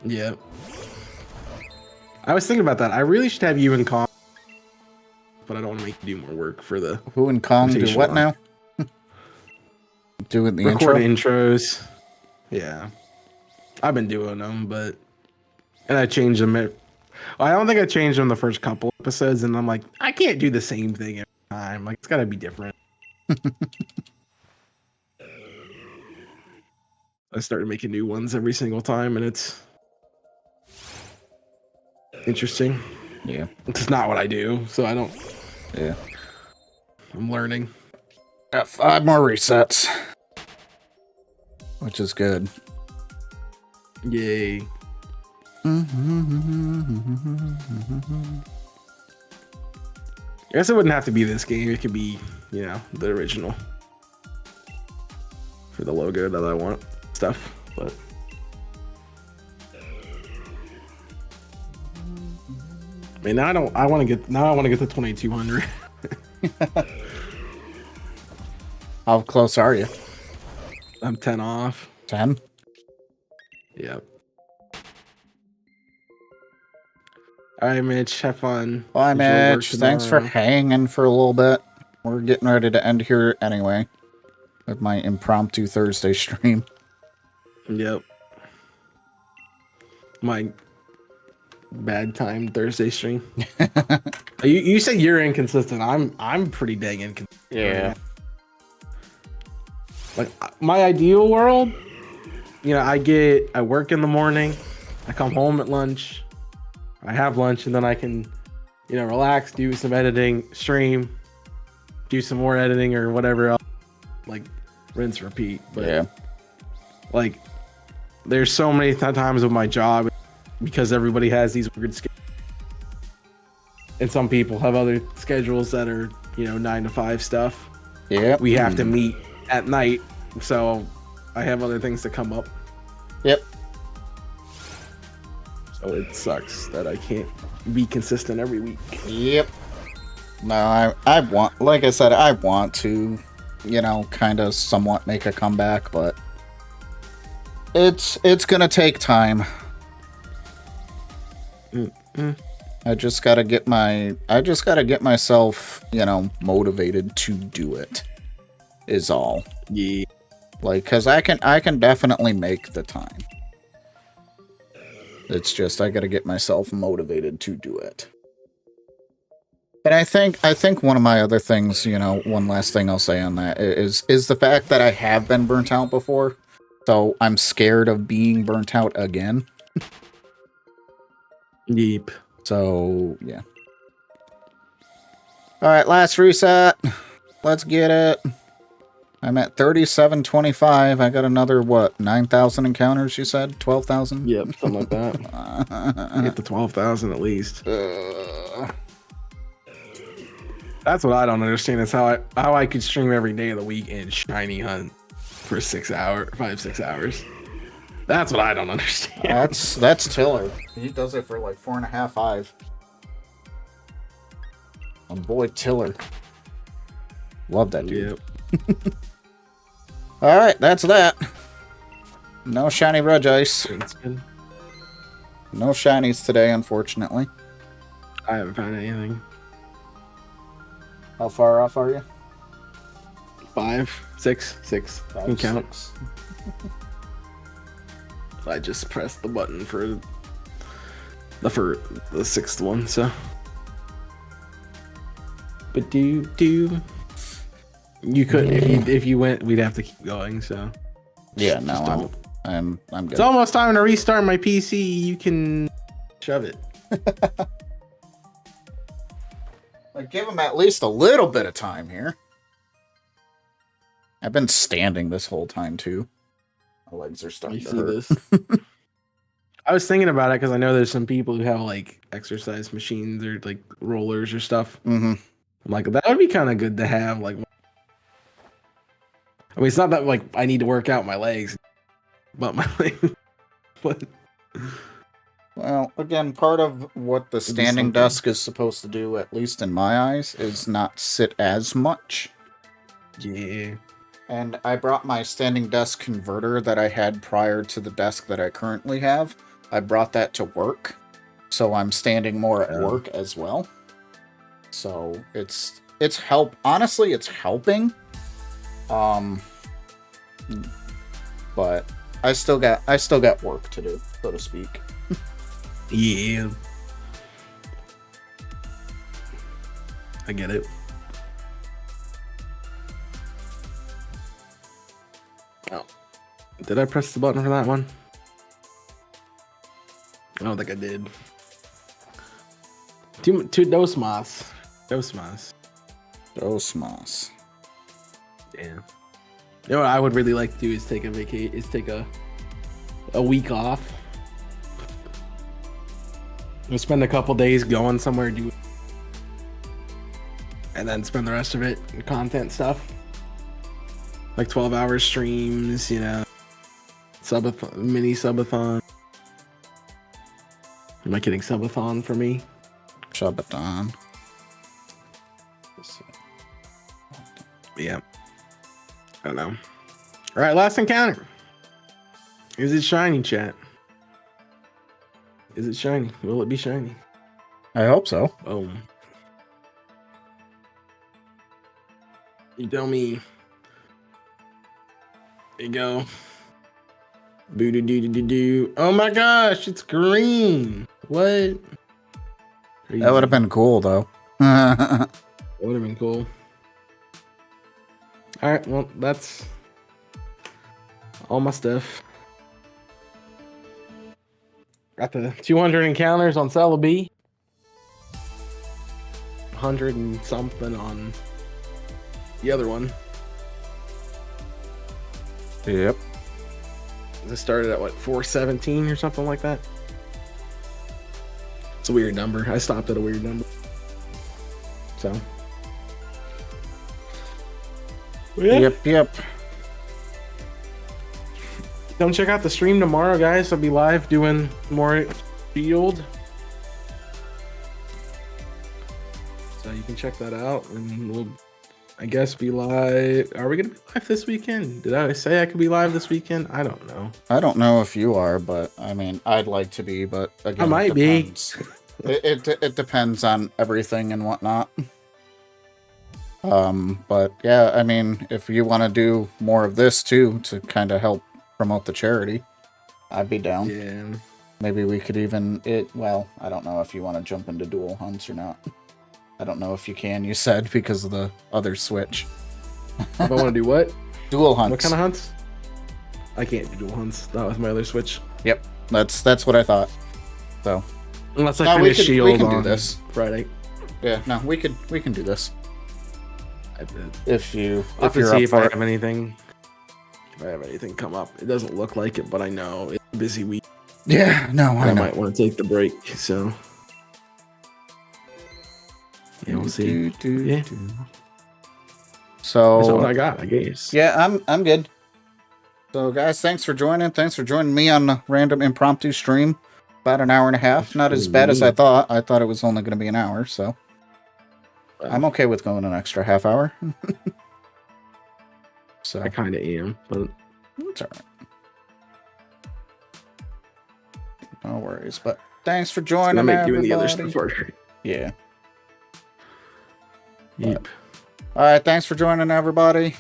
yeah. I was thinking about that. I really should have you and Kong, but I don't want to make you do more work for the Who and Kong do what now? Doing the record intro? intros. Yeah, I've been doing them, and I changed them. I don't think I changed them the first couple episodes, and I'm like, I can't do the same thing every time. Like, it's got to be different. I started making new ones every single time, and it's interesting. Yeah. It's not what I do, so I don't. Yeah. I'm learning. Got 5 more resets, which is good. Yay. I guess it wouldn't have to be this game. It could be, the original for the logo that I want stuff. But I mean, I want to get the 2200. How close are you? I'm 10 off. 10? Yep. All right, Mitch. Have fun. Bye, Enjoy work Mitch. Thanks for tomorrow. hanging for a little bit. We're getting ready to end here anyway with my impromptu Thursday stream. Yep. My bad time Thursday stream. you say you're inconsistent. I'm pretty dang inconsistent. Yeah. Like, my ideal world, I work in the morning, I come home at lunch, I have lunch, and then I can, relax, do some editing, stream, do some more editing or whatever else, like rinse, repeat. But Yeah. like, there's so many times with my job because everybody has these weird schedules, and some people have other schedules that are 9 to 5 stuff. Yeah. We have to meet at night, so I have other things to come up. Yep. So it sucks that I can't be consistent every week. Yep. No, I want, like I said, I want to, kind of somewhat make a comeback, but it's gonna take time. I just gotta get myself, motivated to do it. Is all. Yeah. Like, cause I can definitely make the time. It's just I gotta get myself motivated to do it. And I think one of my other things, one last thing I'll say on that is the fact that I have been burnt out before. So I'm scared of being burnt out again. Yep. So, yeah. Alright, last reset. Let's get it. I'm at 3725. I got another, 9,000 encounters, you said? 12,000? Yep, something like that. Get to 12,000 at least. That's what I don't understand. Is how I could stream every day of the week and shiny hunt for 6 hours. That's what I don't understand. That's Tiller. He does it for like 4.5, 5. My boy Tiller. Love that dude. Yep. Alright, that's that. No shiny Regice. That's good. No shinies today, unfortunately. I haven't found anything. How far off are you? 5, 6. You can count. 6. I just pressed the button for the 6th one, so. But you couldn't if you went, we'd have to keep going. So Yeah, just no, don't. I'm good. It's almost time to restart my PC. You can shove it. Like, give him at least a little bit of time here. I've been standing this whole time, too. My legs are starting to hurt. This. I was thinking about it because I know there's some people who have, like, exercise machines or, like, rollers or stuff. Mm-hmm. I'm like, that would be kind of good to have. Like, I mean, it's not that, like, I need to work out my legs, but my legs. But... Well, again, part of what the standing desk is supposed to do, at least in my eyes, is not sit as much. Yeah. And I brought my standing desk converter that I had prior to the desk that I currently have. I brought that to work, so I'm standing more at work as well. So it's honestly, it's helping. But I still got work to do, so to speak. Yeah. I get it. Oh. Did I press the button for that one? I don't think I did. Two dos mas. Dos mas. Dos mas. Yeah. You know what I would really like to do is take a week off. We'll spend a couple days going somewhere, and then spend the rest of it in content stuff. Like 12-hour streams, you know, mini subathon. Am I kidding? Subathon for me? Subathon. Yeah. I don't know. All right, last encounter. Is it shiny, chat? Is it shiny? Will it be shiny? I hope so. Boom. You tell me. There you go. Boo doo doo doo doo. Oh my gosh, it's green. What? Crazy. That would have been cool, though. That would have been cool. All right, well, that's all my stuff. Got the 200 encounters on Celebi. 100 and something on the other one. Yep. It started at what, 417 or something like that? It's a weird number. I stopped at a weird number. So. Yeah. Yep. Come check out the stream tomorrow, guys. I'll be live doing more Shield. So you can check that out, and we'll, I guess, be live. Are we gonna be live this weekend? Did I say I could be live this weekend? I don't know. I don't know if you are, but I mean, I'd like to be, but again, I might be. It depends on everything and whatnot. But yeah, I mean, if you want to do more of this too to kind of help promote the charity, I'd be down. Yeah. Maybe we could even well, I don't know if you want to jump into dual hunts or not. I don't know if you can, you said, because of the other Switch. If I want to do what? Dual hunts. What kind of hunts? I can't do dual hunts. Not with my other Switch. Yep. That's what I thought. So unless I finish Shield we can on do this Friday. Yeah, no, we can do this. If you're I'll up see if for I it. have anything. If I have anything come up. It doesn't look like it, but I know it's a busy week. Yeah, no, I know. might want to take the break, so yeah, we'll see. Yeah. So that's what I got, I guess. Yeah, I'm good. So guys, thanks for joining. Thanks for joining me on the random impromptu stream. About an hour and a half. Not as bad as I thought. I thought it was only going to be an hour, so I'm okay with going an extra half hour. So I kind of am, but it's all right. No worries. But thanks for joining. I'm everybody. doing the other stuff first. Yeah. Yep. All right. Thanks for joining, everybody.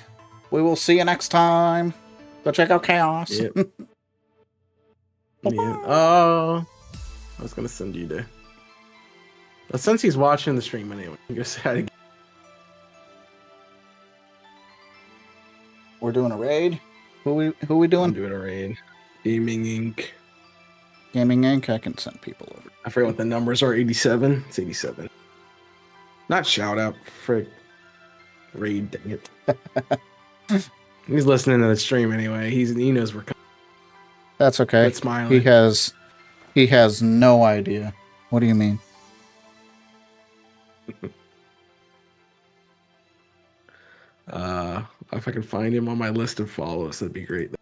We will see you next time. Go check out Chaos. Yep. Yeah. Oh, I was gonna send you there. But since he's watching the stream anyway, you go say hi to. We're doing a raid. Who we doing? I'm doing a raid. Gaming Inc. Gaming Inc. I can send people over. I forget what the numbers are. 87. It's 87. Not shout out. Frick. Raid, dang it. He's listening to the stream anyway. He knows we're coming. That's okay. Quit smiling. He has no idea. What do you mean? If I can find him on my list of follows, that'd be great.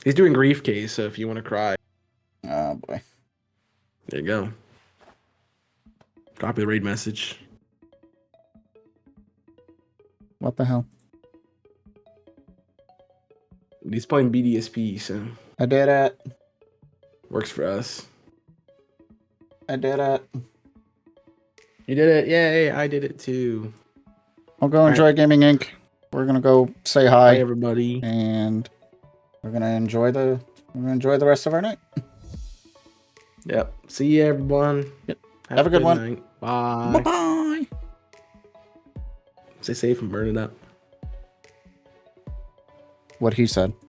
He's doing Grief Case, so if you want to cry, Oh boy. there you go. Copy the raid message. What the hell? He's playing BDSP, so I did it. works for us. I did it. You did it! Yay! I did it too. I'll go enjoy Gaming Inc. We're gonna go say hi, Hi everybody. and we're gonna enjoy the rest of our night. Yep. See you everyone. Yep. Have a good one. night. Bye. Bye bye. Stay safe and burn it up. What he said.